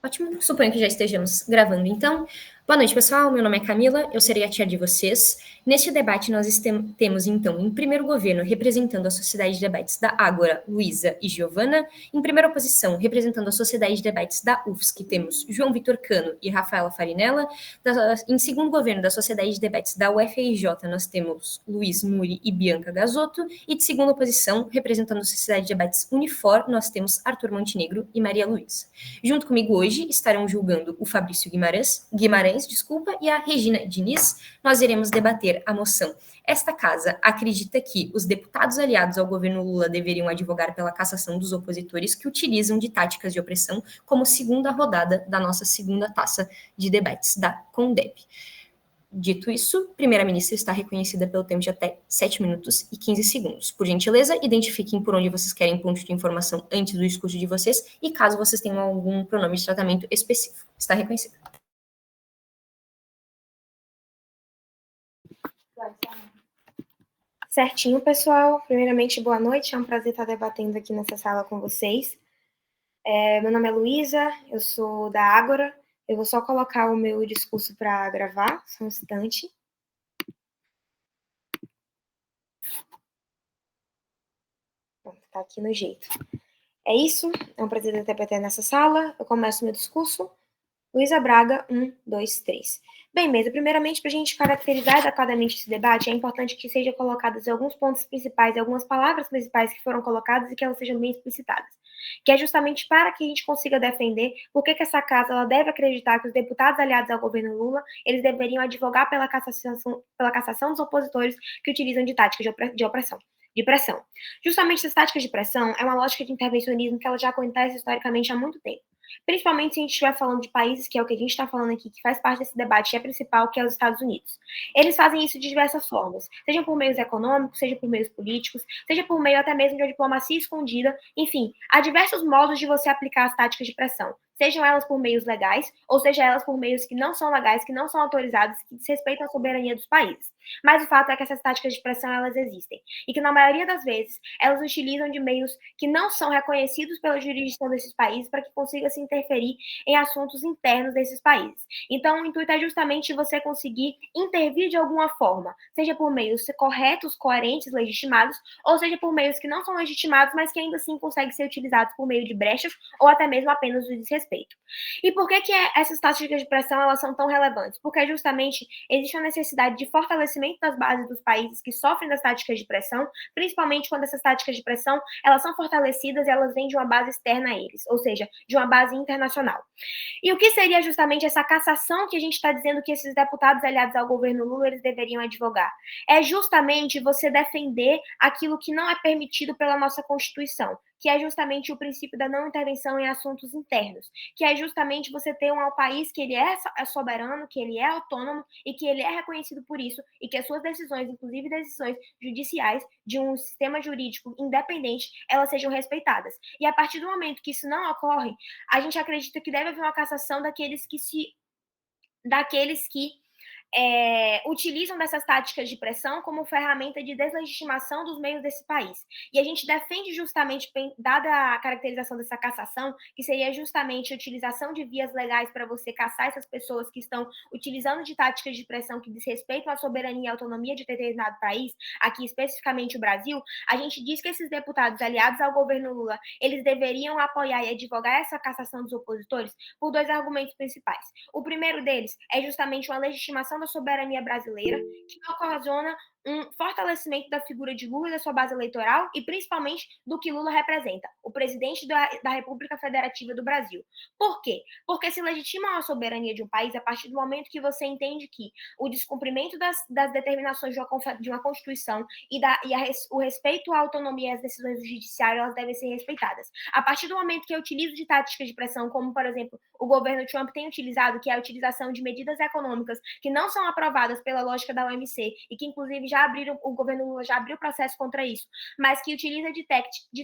Ótimo, suponho que já estejamos gravando então. Boa noite, pessoal. Meu nome é Camila, eu serei a tia de vocês. Neste debate, nós temos, então, em primeiro governo, representando a Sociedade de Debates da Ágora, Luísa e Giovana. Em primeira oposição, representando a Sociedade de Debates da UFSC, temos João Vitor Cano e Rafaela Farinella. Em segundo governo da Sociedade de Debates da UFRJ, nós temos Luiz Muri e Bianca Gasotto. E de segunda oposição, representando a Sociedade de Debates Unifor, nós temos Arthur Montenegro e Maria Luísa. Junto comigo hoje estarão julgando o Fabrício Guimarães, e a Regina Diniz. Nós iremos debater a moção. Esta casa acredita que os deputados aliados ao governo Lula deveriam advogar pela cassação dos opositores que utilizam de táticas de opressão como segunda rodada da nossa segunda taça de debates da CONDEP. Dito isso, primeira-ministra está reconhecida pelo tempo de até 7 minutos e 15 segundos. Por gentileza, identifiquem por onde vocês querem ponto de informação antes do discurso de vocês e caso vocês tenham algum pronome de tratamento específico. Está reconhecida. Certinho, pessoal. Primeiramente, boa noite. É um prazer estar debatendo aqui nessa sala com vocês. Meu nome é Luísa, eu sou da Ágora. Eu vou só colocar o meu discurso para gravar, só um instante. Pronto, tá aqui no jeito. É isso, é um prazer estar debatendo nessa sala. Eu começo meu discurso. Luísa Braga, 1, 2, 3. Bem, mesa, primeiramente, para a gente caracterizar adequadamente esse debate, é importante que sejam colocados alguns pontos principais, algumas palavras principais que foram colocadas e que elas sejam bem explicitadas. Que é justamente para que a gente consiga defender por que essa casa ela deve acreditar que os deputados aliados ao governo Lula, eles deveriam advogar pela cassação dos opositores que utilizam de táticas de pressão. Justamente essas táticas de pressão é uma lógica de intervencionismo que ela já acontece historicamente há muito tempo. Principalmente se a gente estiver falando de países, que é o que a gente está falando aqui, que faz parte desse debate, é principal, que é os Estados Unidos. Eles fazem isso de diversas formas, seja por meios econômicos, seja por meios políticos, seja por meio até mesmo de uma diplomacia escondida. Enfim, há diversos modos de você aplicar as táticas de pressão, sejam elas por meios legais, ou seja elas por meios que não são legais, que não são autorizados, que desrespeitam a soberania dos países. Mas o fato é que essas táticas de pressão, elas existem, e que na maioria das vezes, elas utilizam de meios que não são reconhecidos pela jurisdição desses países para que consiga se interferir em assuntos internos desses países. Então, o intuito é justamente você conseguir intervir de alguma forma, seja por meios corretos, coerentes, legitimados, ou seja por meios que não são legitimados, mas que ainda assim conseguem ser utilizados por meio de brechas ou até mesmo apenas do desrespeito. E por que essas táticas de pressão elas são tão relevantes? Porque justamente existe a necessidade de fortalecimento das bases dos países que sofrem das táticas de pressão, principalmente quando essas táticas de pressão elas são fortalecidas e elas vêm de uma base externa a eles, ou seja, de uma base internacional. E o que seria justamente essa cassação que a gente está dizendo que esses deputados aliados ao governo Lula eles deveriam advogar? É justamente você defender aquilo que não é permitido pela nossa Constituição, que é justamente o princípio da não intervenção em assuntos internos, que é justamente você ter um país que ele é soberano, que ele é autônomo e que ele é reconhecido por isso e que as suas decisões, inclusive decisões judiciais de um sistema jurídico independente, elas sejam respeitadas. E a partir do momento que isso não ocorre, a gente acredita que deve haver uma cassação daqueles que utilizam dessas táticas de pressão como ferramenta de deslegitimação dos meios desse país. E a gente defende justamente, dada a caracterização dessa cassação, que seria justamente a utilização de vias legais para você caçar essas pessoas que estão utilizando de táticas de pressão que desrespeitam a soberania e a autonomia de determinado país, aqui especificamente o Brasil. A gente diz que esses deputados aliados ao governo Lula, eles deveriam apoiar e advogar essa cassação dos opositores por dois argumentos principais. O primeiro deles é justamente uma legitimação da soberania brasileira, que ocasiona um fortalecimento da figura de Lula e da sua base eleitoral e principalmente do que Lula representa, o presidente da República Federativa do Brasil. Por quê? Porque se legitima a soberania de um país a partir do momento que você entende que o descumprimento das determinações de uma Constituição o respeito à autonomia e às decisões do judiciário, elas devem ser respeitadas. A partir do momento que eu utilizo de táticas de pressão, como, por exemplo, o governo Trump tem utilizado, que é a utilização de medidas econômicas que não são aprovadas pela lógica da OMC e que, inclusive, o governo Lula já abriu processo contra isso, mas que utiliza de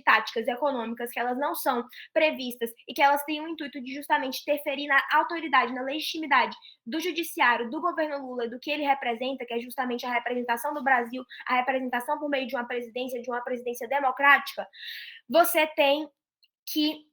táticas econômicas que elas não são previstas e que elas têm o intuito de justamente interferir na autoridade, na legitimidade do judiciário, do governo Lula, do que ele representa, que é justamente a representação do Brasil, a representação por meio de uma presidência democrática, você tem que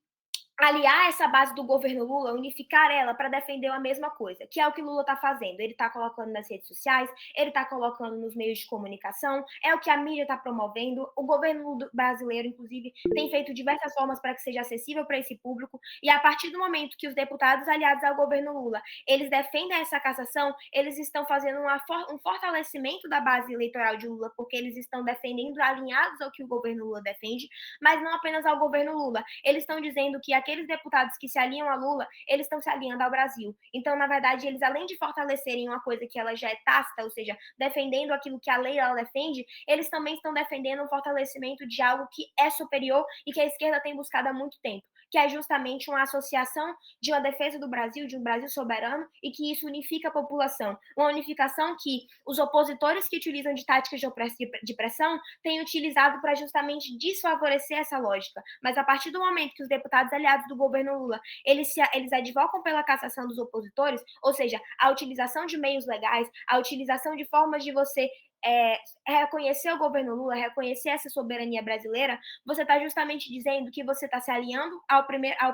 aliar essa base do governo Lula, unificar ela para defender a mesma coisa, que é o que Lula está fazendo. Ele está colocando nas redes sociais, ele está colocando nos meios de comunicação, é o que a mídia está promovendo. O governo brasileiro, inclusive, tem feito diversas formas para que seja acessível para esse público, e a partir do momento que os deputados aliados ao governo Lula, eles defendem essa cassação, eles estão fazendo um fortalecimento da base eleitoral de Lula, porque eles estão defendendo, alinhados ao que o governo Lula defende, mas não apenas ao governo Lula. Eles estão dizendo que aqueles deputados que se aliam a Lula, eles estão se alinhando ao Brasil. Então, na verdade, eles, além de fortalecerem uma coisa que ela já é tácita, ou seja, defendendo aquilo que a lei ela defende, eles também estão defendendo um fortalecimento de algo que é superior e que a esquerda tem buscado há muito tempo, que é justamente uma associação de uma defesa do Brasil, de um Brasil soberano, e que isso unifica a população. Uma unificação que os opositores que utilizam de táticas de pressão têm utilizado para justamente desfavorecer essa lógica. Mas a partir do momento que os deputados aliados do governo Lula, eles advocam pela cassação dos opositores, ou seja, a utilização de meios legais, a utilização de formas de você reconhecer o governo Lula, reconhecer essa soberania brasileira, você está justamente dizendo que você está se alinhando ao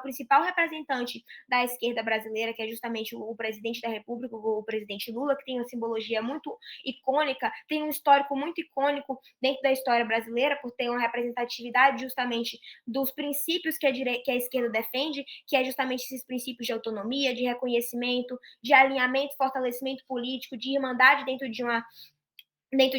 principal representante da esquerda brasileira, que é justamente o presidente da República, o presidente Lula, que tem uma simbologia muito icônica, tem um histórico muito icônico dentro da história brasileira, por ter uma representatividade justamente dos princípios que a esquerda defende, que é justamente esses princípios de autonomia, de reconhecimento, de alinhamento, fortalecimento político, de irmandade dentro de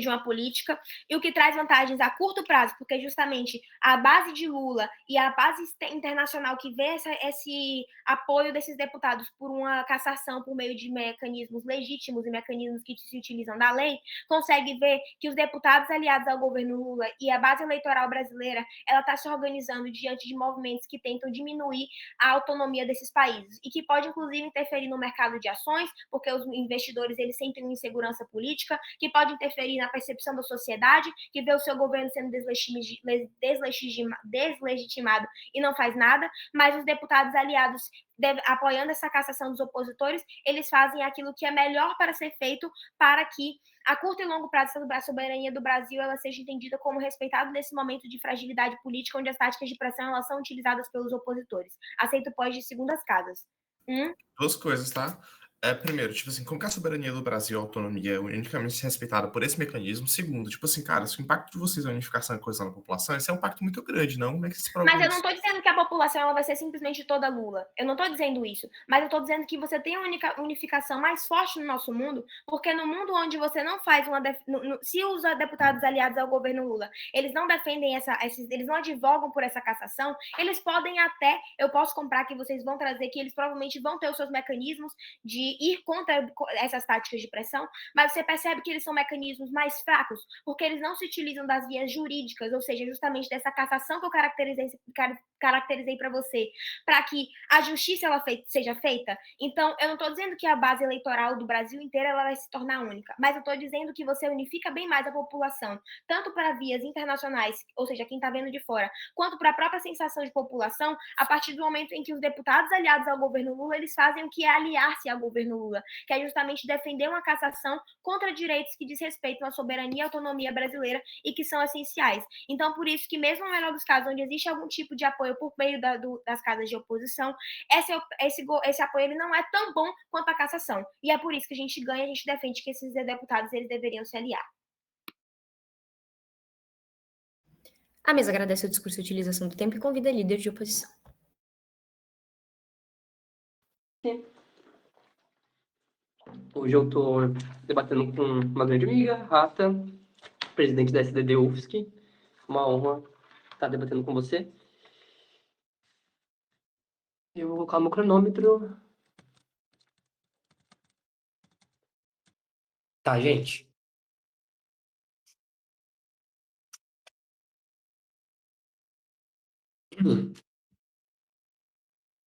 uma política, e o que traz vantagens a curto prazo, porque justamente a base de Lula e a base internacional que vê esse apoio desses deputados por uma cassação por meio de mecanismos legítimos e mecanismos que se utilizam da lei, consegue ver que os deputados aliados ao governo Lula e a base eleitoral brasileira, ela está se organizando diante de movimentos que tentam diminuir a autonomia desses países, e que pode, inclusive, interferir no mercado de ações, porque os investidores, eles sentem uma insegurança política, que pode interferir na percepção da sociedade, que vê o seu governo sendo deslegitimado e não faz nada, mas os deputados aliados, apoiando essa cassação dos opositores, eles fazem aquilo que é melhor para ser feito para que a curto e longo prazo a soberania do Brasil ela seja entendida como respeitada nesse momento de fragilidade política, onde as táticas de pressão elas são utilizadas pelos opositores. Aceito pós de segundas casas. Duas coisas, tá? Primeiro, tipo assim, como que a soberania do Brasil, a autonomia é unicamente respeitada por esse mecanismo? Segundo, tipo assim, cara, se o impacto de vocês é a unificação e coesão da população, esse é um impacto muito grande, não? Como é que vocês provam Mas eu não isso? estou dizendo que a população ela vai ser simplesmente toda Lula. Eu não estou dizendo isso. Mas eu estou dizendo que você tem uma unificação mais forte no nosso mundo, porque no mundo onde você não faz uma... se os deputados aliados ao governo Lula, eles não defendem eles não advogam por essa cassação, eles podem até... Eu posso comprar que vocês vão trazer que eles provavelmente vão ter os seus mecanismos de ir contra essas táticas de pressão, mas você percebe que eles são mecanismos mais fracos, porque eles não se utilizam das vias jurídicas, ou seja, justamente dessa cassação que eu caracterizei para você, para que a justiça seja feita. Então, eu não estou dizendo que a base eleitoral do Brasil inteiro ela vai se tornar única, mas eu estou dizendo que você unifica bem mais a população, tanto para vias internacionais, ou seja, quem está vendo de fora, quanto para a própria sensação de população, a partir do momento em que os deputados aliados ao governo Lula, eles fazem o que é aliar-se ao governo Lula, que é justamente defender uma cassação contra direitos que desrespeitam a soberania e a autonomia brasileira e que são essenciais. Então, por isso que mesmo no menor dos casos, onde existe algum tipo de apoio por meio das casas de oposição, esse apoio ele não é tão bom quanto a cassação. E é por isso que a gente ganha, a gente defende que esses deputados eles deveriam se aliar. A mesa agradece o discurso e a utilização do tempo e convida a líder de oposição. Sim. Hoje eu estou debatendo com uma grande amiga, Rata, presidente da SDD UFSC. Uma honra estar debatendo com você. Eu vou colocar meu cronômetro. Tá, gente.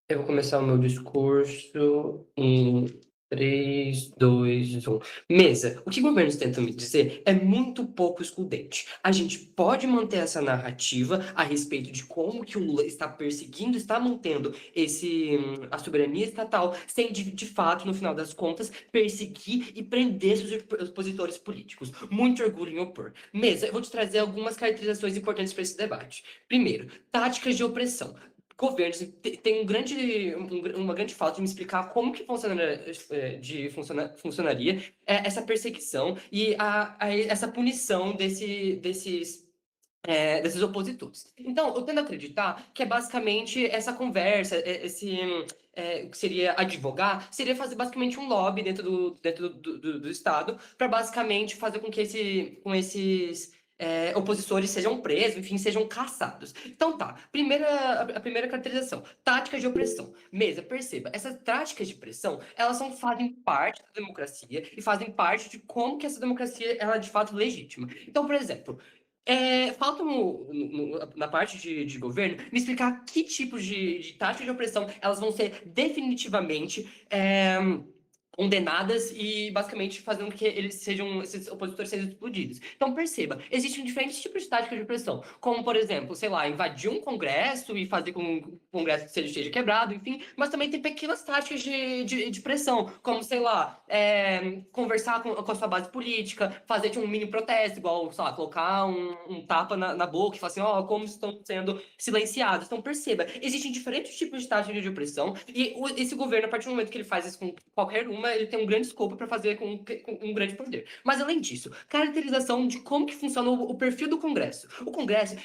Eu vou começar o meu discurso em 3, 2, 1. Mesa, o que governos tentam me dizer é muito pouco excludente. A gente pode manter essa narrativa a respeito de como que o Lula está perseguindo, está mantendo a soberania estatal, sem de fato, no final das contas, perseguir e prender seus opositores políticos. Muito orgulho em opor. Mesa, eu vou te trazer algumas caracterizações importantes para esse debate. Primeiro, táticas de opressão. governos têm uma grande falta de me explicar como que funcionaria essa perseguição e essa punição desses opositores. Então, eu tendo a acreditar que é basicamente essa conversa, que seria advogar, seria fazer basicamente um lobby dentro do Estado para basicamente fazer com que esses opositores sejam presos, enfim, sejam caçados. Então tá, a primeira caracterização, táticas de opressão. Mesa, perceba, essas táticas de pressão, fazem parte da democracia e fazem parte de como que essa democracia ela é de fato legítima. Então, por exemplo, falta na parte de governo me explicar que tipos de táticas de opressão elas vão ser definitivamente condenadas e basicamente fazendo com que esses opositores sejam explodidos. Então perceba, existem diferentes tipos de táticas de opressão, como por exemplo, sei lá, invadir um congresso e fazer com que o congresso seja quebrado, enfim, mas também tem pequenas táticas de pressão, como sei lá, conversar com a sua base política, fazer um mini protesto, igual, sei lá, colocar um tapa na boca e falar assim, ó, como estão sendo silenciados. Então perceba, existem diferentes tipos de táticas de opressão e esse governo, a partir do momento que ele faz isso com qualquer ele tem um grande escopo para fazer com um grande poder. Mas além disso, caracterização de como que funciona o perfil do Congresso. O Congresso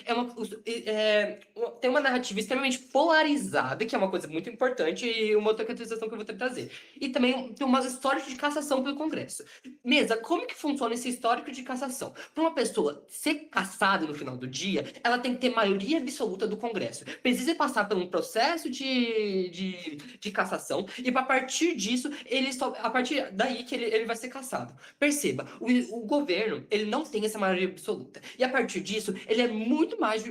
tem uma narrativa extremamente polarizada, que é uma coisa muito importante e uma outra caracterização que eu vou trazer. E também tem umas histórias de cassação pelo Congresso. Mesa, como que funciona esse histórico de cassação? Para uma pessoa ser cassada no final do dia, ela tem que ter maioria absoluta do Congresso. Precisa passar por um processo de cassação e a partir disso, a partir daí que ele vai ser cassado. Perceba, o governo, ele não tem essa maioria absoluta. E a partir disso, ele é muito mais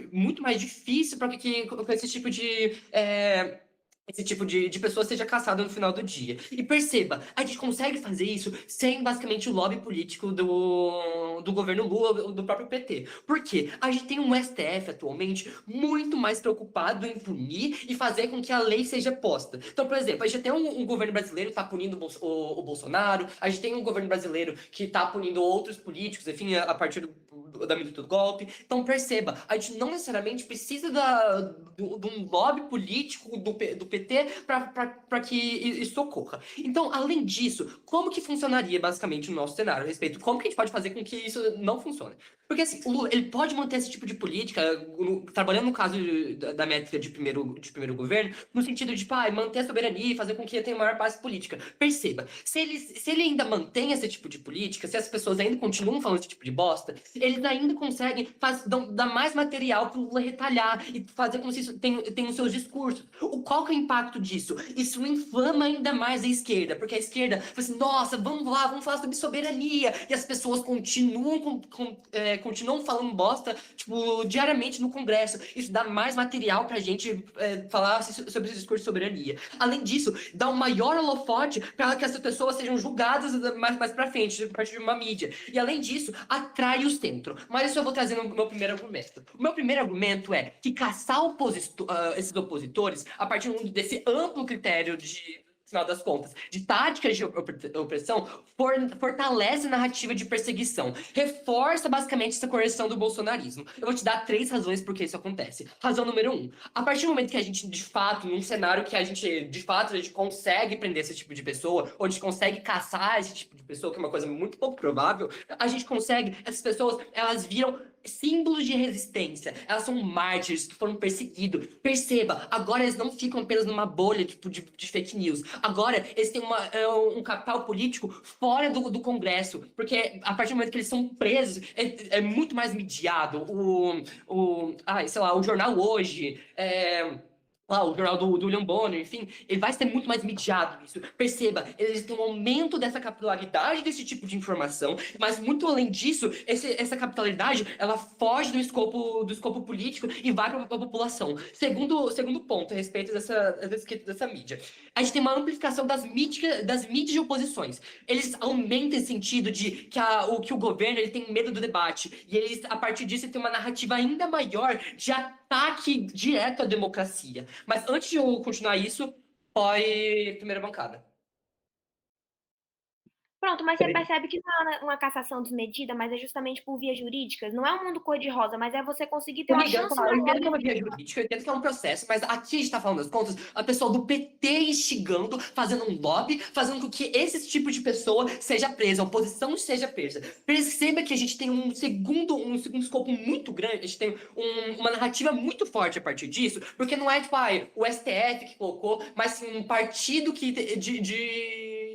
difícil para que esse tipo de pessoa seja caçada no final do dia. E perceba, a gente consegue fazer isso sem basicamente o lobby político do governo Lula, do próprio PT. Por quê? A gente tem um STF atualmente muito mais preocupado em punir e fazer com que a lei seja posta. Então, por exemplo, a gente tem um governo brasileiro que está punindo o Bolsonaro, a gente tem um governo brasileiro que está punindo outros políticos, enfim, a partir da medida do golpe. Então, perceba, a gente não necessariamente precisa de um lobby político do PT para que isso ocorra. Então, além disso, como que funcionaria basicamente o nosso cenário a respeito? Como que a gente pode fazer com que isso não funcione? Porque assim, o Lula, ele pode manter esse tipo de política, trabalhando no caso da métrica de primeiro governo, no sentido de manter a soberania e fazer com que tenha maior base política. Perceba, se ele ainda mantém esse tipo de política, se as pessoas ainda continuam falando esse tipo de bosta, eles ainda conseguem dar mais material para o Lula retalhar e fazer como se isso tenha os seus discursos. Qual que é o impacto disso? Isso inflama ainda mais a esquerda, porque a esquerda fala assim, nossa, vamos lá, vamos falar sobre soberania, e as pessoas continuam falando bosta, tipo, diariamente no Congresso. Isso dá mais material pra gente falar sobre esse discurso de soberania. Além disso, dá um maior holofote para que essas pessoas sejam julgadas mais pra frente, a partir de uma mídia. E além disso, atrai o centro. Mas isso eu vou trazer no meu primeiro argumento. O meu primeiro argumento é que caçar esses opositores, a partir desse amplo critério final das contas, de táticas de opressão, fortalece a narrativa de perseguição, reforça basicamente essa correção do bolsonarismo. Eu vou te dar 3 razões por que isso acontece. Razão número 1, a partir do momento que a gente, de fato, num cenário que a gente consegue prender esse tipo de pessoa, ou a gente consegue caçar esse tipo de pessoa, que é uma coisa muito pouco provável, essas pessoas, elas viram símbolos de resistência, elas são mártires que foram perseguidos. Perceba, agora eles não ficam apenas numa bolha tipo, de fake news. Agora eles têm um capital político fora do Congresso, porque a partir do momento que eles são presos, é muito mais mediado. O Jornal Hoje, o jornal do William Bonner, enfim, ele vai ser muito mais mediado isso. Perceba, eles têm um aumento dessa capilaridade desse tipo de informação, mas muito além disso, essa capilaridade, ela foge do escopo político e vai para a população. Segundo ponto a respeito dessa mídia. A gente tem uma amplificação das mídias de oposições. Eles aumentam esse sentido de que o governo ele tem medo do debate, e eles, a partir disso, tem uma narrativa ainda maior de ataque direto à democracia. Mas antes de eu continuar isso, primeira bancada. Pronto, mas você percebe que não é uma cassação desmedida, mas é justamente por vias jurídicas. Não é um mundo cor-de-rosa, mas é você conseguir ter uma Amiga, chance claro, eu maior entendo que é uma de... via jurídica, eu entendo que é um processo, mas aqui a gente tá falando das contas, a pessoa do PT instigando, fazendo um lobby, fazendo com que esse tipo de pessoa seja presa, a oposição seja presa. Perceba que a gente tem um segundo escopo muito grande, a gente tem uma narrativa muito forte a partir disso, porque não é tipo, o STF que colocou, mas sim um partido que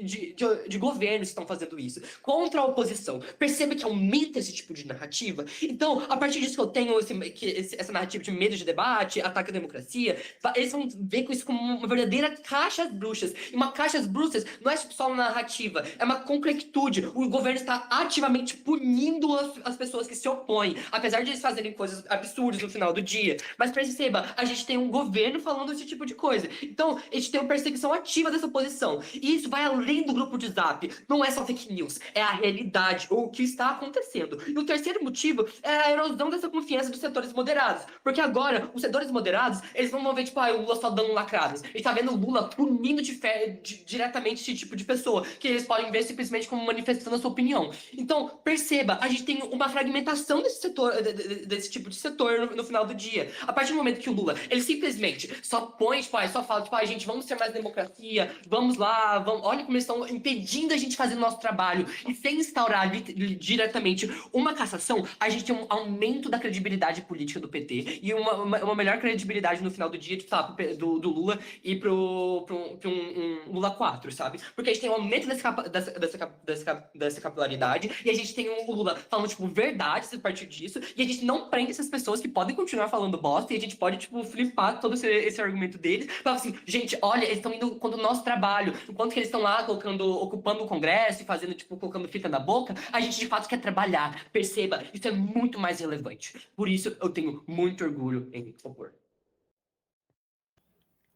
de governos que estão fazendo isso, contra a oposição. Perceba que aumenta esse tipo de narrativa. Então, a partir disso que eu tenho essa narrativa de medo de debate, ataque à democracia, eles vão ver com isso como uma verdadeira caixa às bruxas. E uma caixa às bruxas não é tipo, só uma narrativa, é uma concretude. O governo está ativamente punindo as pessoas que se opõem, apesar de eles fazerem coisas absurdas no final do dia. Mas perceba, a gente tem um governo falando esse tipo de coisa. Então, a gente tem uma perseguição ativa dessa oposição. E isso vai além do grupo de Zap. Não é só fake news, é a realidade, ou o que está acontecendo. E o terceiro motivo é a erosão dessa confiança dos setores moderados. Porque agora, os setores moderados, eles não vão ver, tipo, o Lula só dando lacradas. Ele tá vendo o Lula punindo diretamente esse tipo de pessoa, que eles podem ver simplesmente como manifestando a sua opinião. Então, perceba, a gente tem uma fragmentação desse setor, desse tipo de setor no final do dia. A partir do momento que o Lula, ele simplesmente só põe, tipo, só fala, tipo, gente, vamos ter mais democracia, vamos lá, olha como eles estão impedindo a gente fazer o nosso trabalho, e sem instaurar diretamente uma cassação, a gente tem um aumento da credibilidade política do PT e uma melhor credibilidade no final do dia, tipo, sabe, do Lula e pro um Lula 4, sabe? Porque a gente tem um aumento dessa capilaridade e a gente tem o Lula falando, tipo, verdades a partir disso e a gente não prende essas pessoas que podem continuar falando bosta e a gente pode, tipo, flipar todo esse argumento deles. Falar assim, gente, olha, eles estão indo contra o nosso trabalho. Enquanto que eles estão lá ocupando o Congresso e fazendo, tipo, colocando fita na boca, a gente de fato quer trabalhar. Perceba, isso é muito mais relevante. Por isso, eu tenho muito orgulho em opor.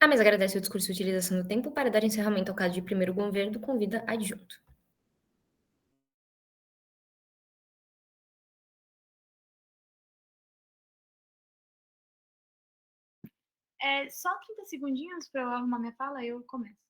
A mesa agradece o discurso e utilização do tempo para dar encerramento ao caso de primeiro governo, convida adjunto. Só 30 segundinhos para eu arrumar minha fala e eu começo.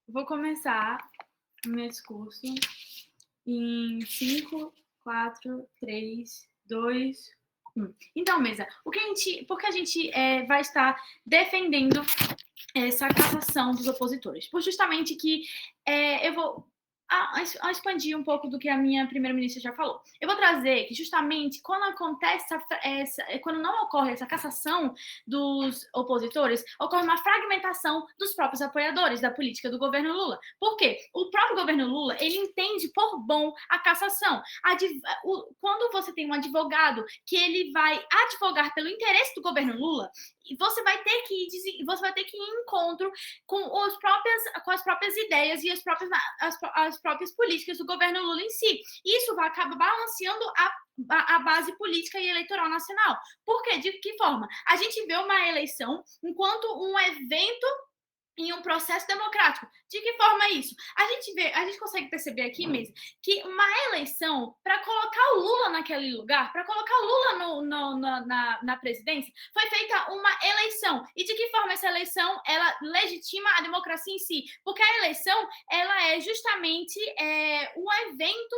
Vou começar o meu discurso em 5, 4, 3, 2, 1. Então, mesa, por que a gente vai estar defendendo essa cassação dos opositores? Por justamente que eu vou expandir um pouco do que a minha primeira-ministra já falou. Eu vou trazer que justamente quando acontece quando não ocorre essa cassação dos opositores, ocorre uma fragmentação dos próprios apoiadores da política do governo Lula. Por quê? O próprio governo Lula, ele entende por bom a cassação. Quando você tem um advogado que ele vai advogar pelo interesse do governo Lula, você vai ter que ir em encontro com as próprias ideias e as próprias políticas do governo Lula em si. Isso vai acabar balanceando a base política e eleitoral nacional. Por quê? De que forma? A gente vê uma eleição enquanto um evento em um processo democrático. De que forma é isso? A gente consegue perceber aqui mesmo que uma eleição, para colocar o Lula naquele lugar, para colocar o Lula na presidência, foi feita uma eleição. E de que forma essa eleição ela legitima a democracia em si? Porque a eleição ela é justamente um evento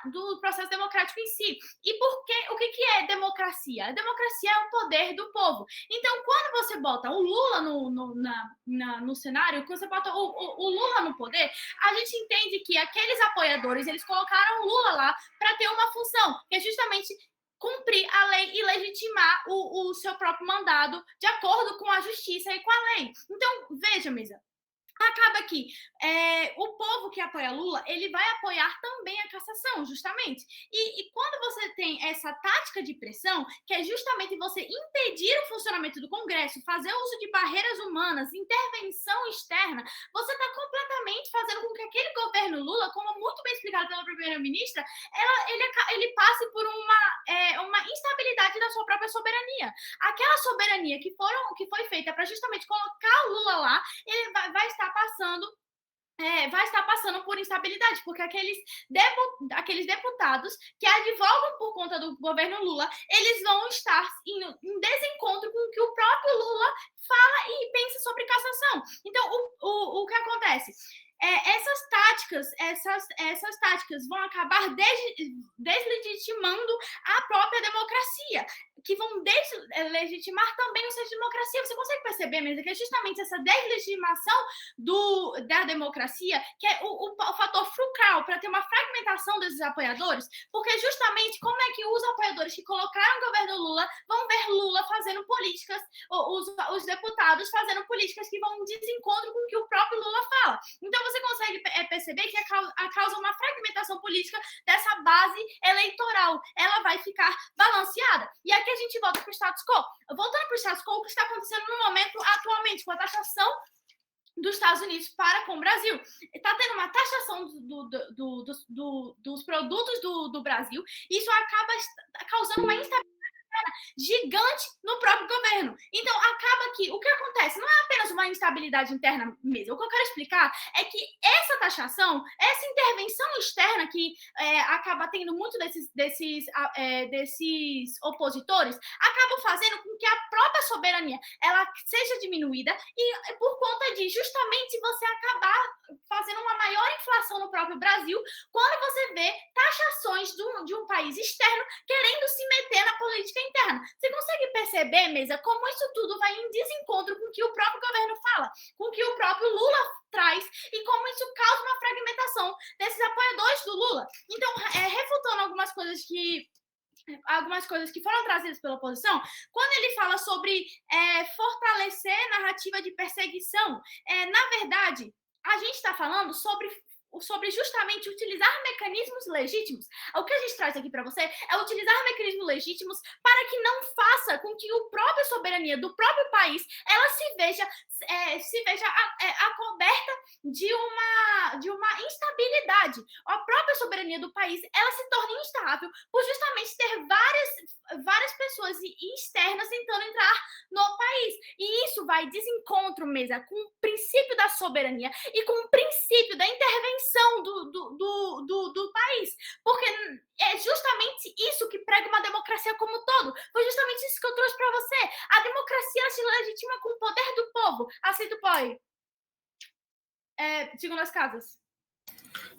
do processo democrático em si. E o que é democracia? A democracia é o poder do povo. Então, quando você bota o Lula no cenário, quando você bota o Lula no poder, a gente entende que aqueles apoiadores, eles colocaram o Lula lá para ter uma função, que é justamente cumprir a lei e legitimar o seu próprio mandado de acordo com a justiça e com a lei. Então, veja, mesa, acaba que o povo que apoia Lula, ele vai apoiar também a cassação, justamente. E quando você tem essa tática de pressão, que é justamente você impedir o funcionamento do Congresso, fazer uso de barreiras humanas, intervenção externa, você está completamente fazendo com que aquele governo Lula, como muito bem explicado pela primeira-ministra, ele passe por uma instabilidade da sua própria soberania. Aquela soberania que foi feita para justamente colocar o Lula lá, ele vai estar passando por instabilidade, porque aqueles deputados que advogam por conta do governo Lula, eles vão estar em desencontro com o que o próprio Lula fala e pensa sobre cassação. Então, o que acontece? Essas táticas vão acabar deslegitimando a própria democracia, que vão deslegitimar também o centro de democracia. Você consegue perceber mesmo que é justamente essa deslegitimação da democracia que é o fator fulcral para ter uma fragmentação desses apoiadores, porque justamente como é que os apoiadores que colocaram o governo Lula vão ver Lula fazendo políticas, os deputados fazendo políticas que vão em desencontro com o que o próprio Lula fala. Então você consegue perceber que causa uma fragmentação política dessa base eleitoral. Ela vai ficar balanceada. E aqui a gente volta para o status quo. Voltando para o status quo, o que está acontecendo no momento atualmente com a taxação dos Estados Unidos para com o Brasil. Está tendo uma taxação dos produtos do Brasil, e isso acaba causando uma instabilidade gigante no próprio governo. Então, acaba que o que acontece não é apenas uma instabilidade interna mesmo. O que eu quero explicar é que essa taxação, essa intervenção externa que acaba tendo muito desses opositores, acaba fazendo com que a própria soberania ela seja diminuída e por conta de justamente você acabar fazendo uma maior inflação no próprio Brasil quando você vê taxações de um país externo querendo se meter na política interna. Você consegue perceber, Mesa, como isso tudo vai em desencontro com o que o próprio governo fala, com o que o próprio Lula traz e como isso causa uma fragmentação desses apoiadores do Lula? Então, refutando algumas coisas que foram trazidas pela oposição, quando ele fala sobre fortalecer narrativa de perseguição, na verdade, a gente está falando sobre justamente utilizar mecanismos legítimos. O que a gente traz aqui para você é utilizar mecanismos legítimos para que não faça com que a própria soberania do próprio país ela se veja acoberta de uma instabilidade. A própria soberania do país ela se torna instável por justamente ter várias pessoas externas tentando entrar no país. E isso vai desencontro mesmo com o princípio da soberania e com o princípio da intervenção do país, porque é justamente isso que prega uma democracia como um todo. Foi justamente isso que eu trouxe para você. A democracia se legitima com o poder do povo. Aceita o POI. Segundo as casas.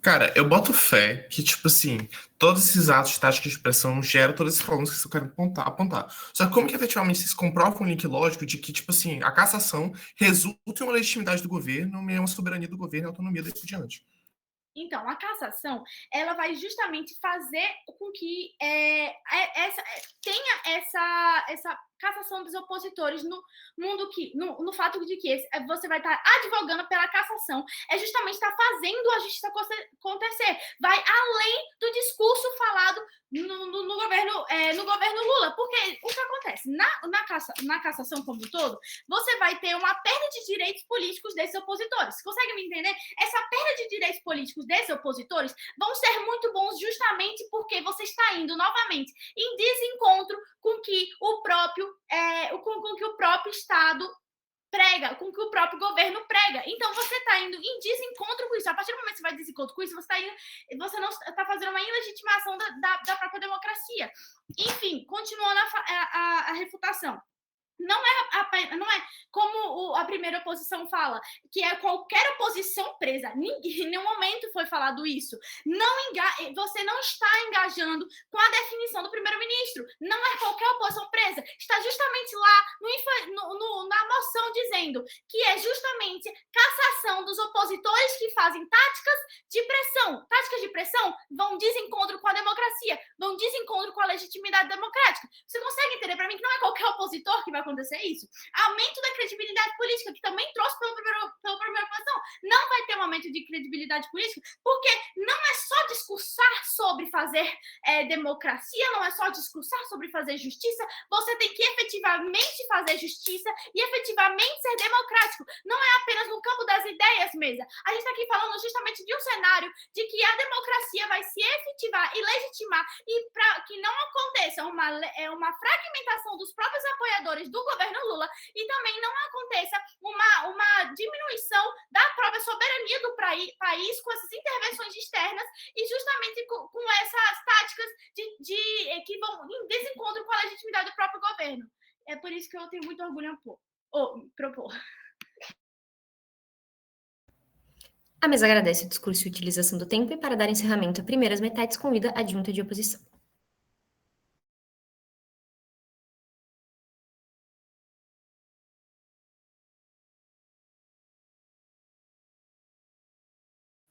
Cara, eu boto fé que, tipo assim, todos esses atos de tática de pressão geram todos esses problemas que você quer apontar. Só que como que efetivamente vocês comprovam um link lógico de que, tipo assim, a cassação resulta em uma legitimidade do governo, uma soberania do governo e autonomia daí por diante? Então, a cassação, ela vai justamente fazer com que tenha essa cassação dos opositores no fato de que você vai estar advogando pela cassação, justamente estar fazendo a justiça acontecer. Vai além do discurso falado no governo Lula, porque o que acontece? Na cassação como um todo, você vai ter uma perda de direitos políticos desses opositores. Consegue me entender? Essa perda de direitos políticos desses opositores vão ser muito bons justamente porque você está indo novamente em desencontro com que o próprio Estado prega, com que o próprio governo prega. Então, você está indo em desencontro com isso. A partir do momento que você vai em desencontro com isso, você não está fazendo uma ilegitimação da própria democracia. Enfim, continuando a refutação. Não é como a primeira oposição fala, que é qualquer oposição presa. Em nenhum momento foi falado isso. Você não está engajando com a definição do primeiro-ministro. Não é qualquer oposição presa. Está justamente lá na moção dizendo que é justamente cassação dos opositores que fazem táticas de pressão. Táticas de pressão vão desencontro com a democracia, vão desencontro com a legitimidade democrática. Você consegue entender para mim que não é qualquer opositor que vai acontecer isso. Aumento da credibilidade política, que também trouxe pela primeira posição. Não vai ter um aumento de credibilidade política, porque não é só discursar sobre fazer democracia, não é só discursar sobre fazer justiça, você tem que efetivamente fazer justiça e efetivamente ser democrático. Não é apenas no campo das ideias, mesa. A gente está aqui falando justamente de um cenário de que a democracia vai se efetivar e legitimar, e para que não aconteça uma fragmentação dos próprios apoiadores do governo Lula e também não aconteça uma diminuição da própria soberania do país com essas intervenções externas e justamente com essas táticas que vão em desencontro com a legitimidade do próprio governo. É por isso que eu tenho muito orgulho em propor. A mesa agradece o discurso e utilização do tempo e, para dar encerramento a primeiras metades, convida a adjunta de oposição.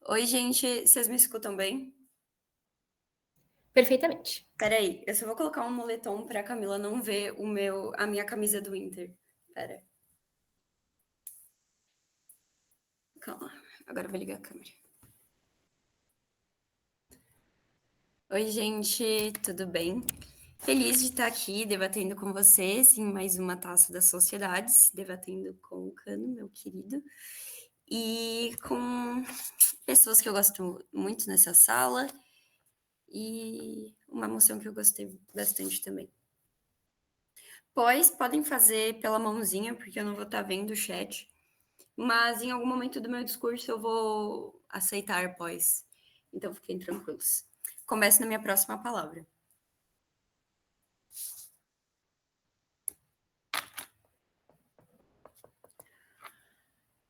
Oi, gente, vocês me escutam bem? Perfeitamente. Peraí, eu só vou colocar um moletom pra Camila não ver a minha camisa do Inter. Pera. Calma, agora eu vou ligar a câmera. Oi, gente, tudo bem? Feliz de estar aqui debatendo com vocês em mais uma Taça das Sociedades, debatendo com o Cano, meu querido, e com pessoas que eu gosto muito nessa sala, e uma moção que eu gostei bastante também. Pois, podem fazer pela mãozinha, porque eu não vou estar vendo o chat, mas em algum momento do meu discurso eu vou aceitar pós, então fiquem tranquilos. Começo na minha próxima palavra.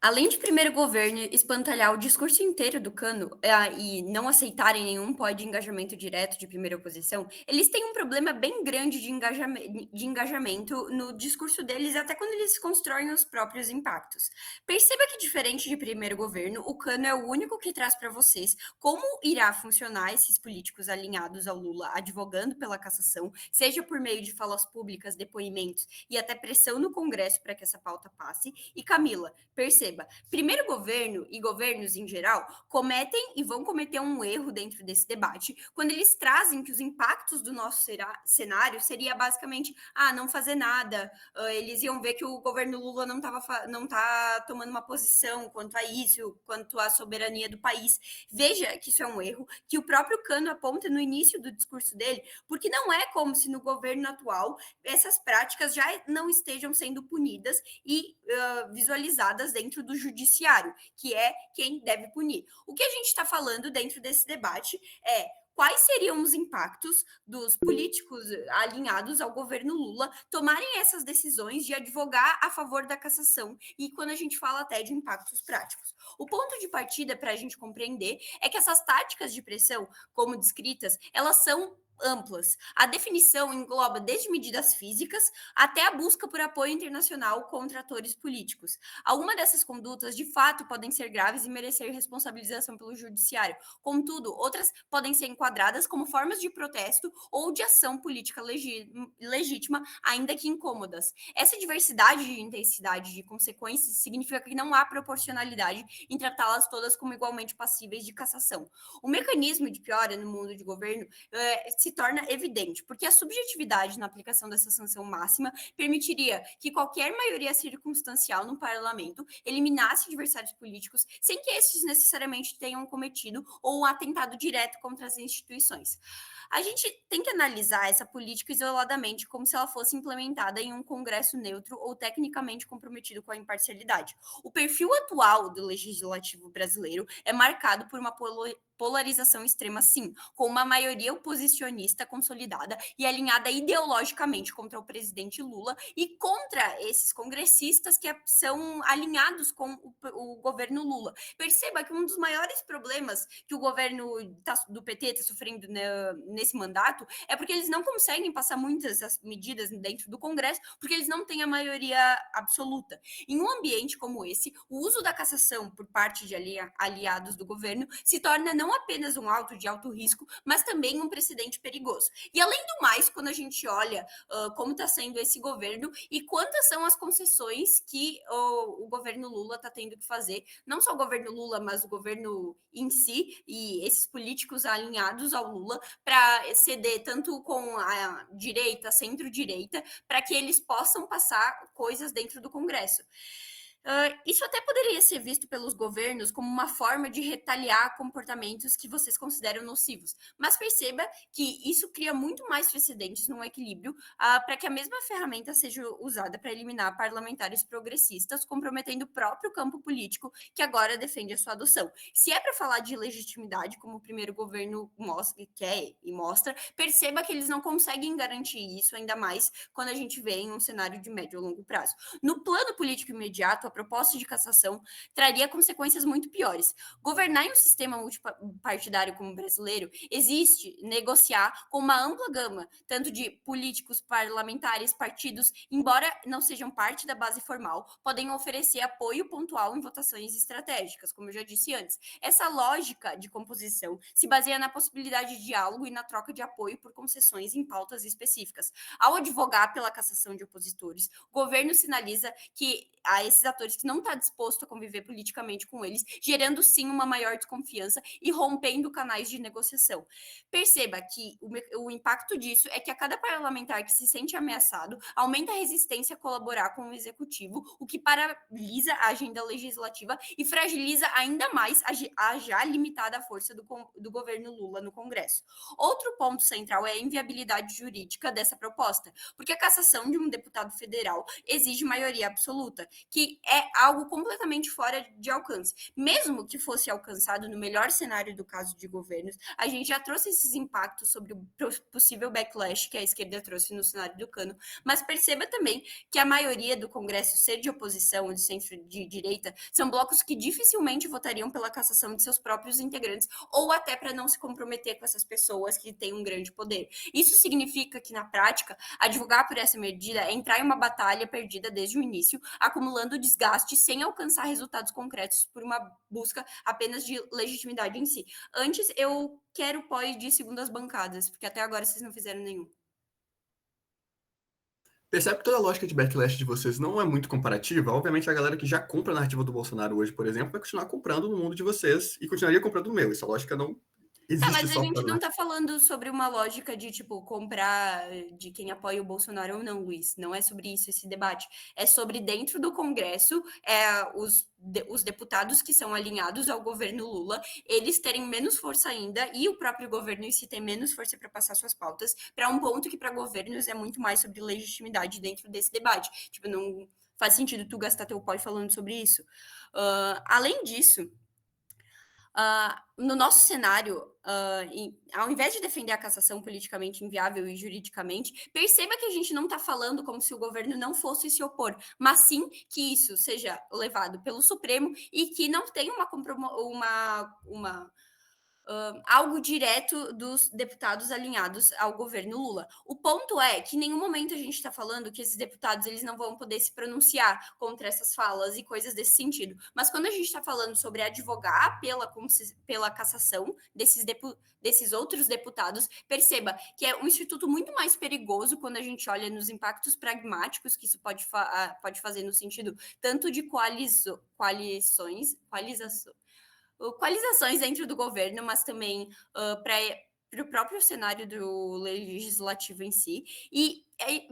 Além de primeiro governo espantalhar o discurso inteiro do Cano e não aceitarem nenhum pó de engajamento direto de primeira oposição, eles têm um problema bem grande de engajamento no discurso deles, até quando eles constroem os próprios impactos. Perceba que, diferente de primeiro governo, o Cano é o único que traz para vocês como irá funcionar esses políticos alinhados ao Lula, advogando pela cassação, seja por meio de falas públicas, depoimentos e até pressão no Congresso para que essa pauta passe. E Camila, perceba, primeiro governo e governos em geral cometem e vão cometer um erro dentro desse debate quando eles trazem que os impactos do nosso cenário seria basicamente não fazer nada, eles iam ver que o governo Lula não tá tomando uma posição quanto a isso, quanto à soberania do país. Veja que isso é um erro que o próprio Cano aponta no início do discurso dele, porque não é como se no governo atual essas práticas já não estejam sendo punidas e visualizadas dentro do judiciário, que é quem deve punir. O que a gente está falando dentro desse debate é quais seriam os impactos dos políticos alinhados ao governo Lula tomarem essas decisões de advogar a favor da cassação, e quando a gente fala até de impactos práticos. O ponto de partida para a gente compreender é que essas táticas de pressão, como descritas, elas são amplas. A definição engloba desde medidas físicas até a busca por apoio internacional contra atores políticos. Algumas dessas condutas, de fato, podem ser graves e merecer responsabilização pelo judiciário. Contudo, outras podem ser enquadradas como formas de protesto ou de ação política legítima, ainda que incômodas. Essa diversidade de intensidade de consequências significa que não há proporcionalidade em tratá-las todas como igualmente passíveis de cassação. O mecanismo de piora no mundo de governo se torna evidente, porque a subjetividade na aplicação dessa sanção máxima permitiria que qualquer maioria circunstancial no parlamento eliminasse adversários políticos sem que estes necessariamente tenham cometido ou um atentado direto contra as instituições. A gente tem que analisar essa política isoladamente como se ela fosse implementada em um Congresso neutro ou tecnicamente comprometido com a imparcialidade. O perfil atual do legislativo brasileiro é marcado por uma polarização extrema, sim, com uma maioria oposicionista consolidada e alinhada ideologicamente contra o presidente Lula e contra esses congressistas que são alinhados com o governo Lula. Perceba que um dos maiores problemas que o governo do PT está sofrendo nesse mandato é porque eles não conseguem passar muitas medidas dentro do Congresso, porque eles não têm a maioria absoluta. Em um ambiente como esse, o uso da cassação por parte de aliados do governo se torna não apenas um auto de alto risco, mas também um precedente perigoso. E além do mais, quando a gente olha como está sendo esse governo e quantas são as concessões que o governo Lula está tendo que fazer, não só o governo Lula, mas o governo em si e esses políticos alinhados ao Lula, para ceder tanto com a direita, centro-direita, para que eles possam passar coisas dentro do Congresso. Isso até poderia ser visto pelos governos como uma forma de retaliar comportamentos que vocês consideram nocivos, mas perceba que isso cria muito mais precedentes num equilíbrio para que a mesma ferramenta seja usada para eliminar parlamentares progressistas, comprometendo o próprio campo político que agora defende a sua adoção. Se é para falar de legitimidade, como o primeiro governo quer e mostra, perceba que eles não conseguem garantir isso, ainda mais quando a gente vê em um cenário de médio ou longo prazo. No plano político imediato, a proposta de cassação traria consequências muito piores. Governar em um sistema multipartidário como o brasileiro existe negociar com uma ampla gama, tanto de políticos, parlamentares, partidos, embora não sejam parte da base formal, podem oferecer apoio pontual em votações estratégicas, como eu já disse antes. Essa lógica de composição se baseia na possibilidade de diálogo e na troca de apoio por concessões em pautas específicas. Ao advogar pela cassação de opositores, o governo sinaliza que a esses atores que não está disposto a conviver politicamente com eles, gerando sim uma maior desconfiança e rompendo canais de negociação. Perceba que o impacto disso é que a cada parlamentar que se sente ameaçado, aumenta a resistência a colaborar com o executivo, o que paralisa a agenda legislativa e fragiliza ainda mais a já limitada força do governo Lula no Congresso. Outro ponto central é a inviabilidade jurídica dessa proposta, porque a cassação de um deputado federal exige maioria absoluta, que é algo completamente fora de alcance. Mesmo que fosse alcançado no melhor cenário do caso de governos, a gente já trouxe esses impactos sobre o possível backlash que a esquerda trouxe no cenário do Cano, mas perceba também que a maioria do Congresso ser de oposição ou de centro-direita são blocos que dificilmente votariam pela cassação de seus próprios integrantes ou até para não se comprometer com essas pessoas que têm um grande poder. Isso significa que, na prática, advogar por essa medida é entrar em uma batalha perdida desde o início, acumulando desgaste sem alcançar resultados concretos por uma busca apenas de legitimidade em si. Antes, eu quero pós de segundas bancadas, porque até agora vocês não fizeram nenhum. Percebe que toda a lógica de backlash de vocês não é muito comparativa? Obviamente, a galera que já compra a narrativa do Bolsonaro hoje, por exemplo, vai continuar comprando no mundo de vocês e continuaria comprando no meu. Essa lógica não existe. Mas a gente não tá falando sobre uma lógica de, tipo, comprar de quem apoia o Bolsonaro ou não, Luiz. Não é sobre isso esse debate. É sobre dentro do Congresso, os deputados que são alinhados ao governo Lula, eles terem menos força ainda e o próprio governo em si ter menos força para passar suas pautas, para um ponto que para governos é muito mais sobre legitimidade dentro desse debate. Tipo, não faz sentido tu gastar teu pó falando sobre isso. Além disso, no nosso cenário, ao invés de defender a cassação politicamente inviável e juridicamente, perceba que a gente não está falando como se o governo não fosse se opor, mas sim que isso seja levado pelo Supremo e que não tenha algo direto dos deputados alinhados ao governo Lula. O ponto é que em nenhum momento a gente está falando que esses deputados eles não vão poder se pronunciar contra essas falas e coisas desse sentido. Mas quando a gente está falando sobre advogar pela cassação desses outros deputados, perceba que é um instituto muito mais perigoso quando a gente olha nos impactos pragmáticos que isso pode fazer no sentido tanto de coalizações dentro do governo, mas também para o próprio cenário do legislativo em si. E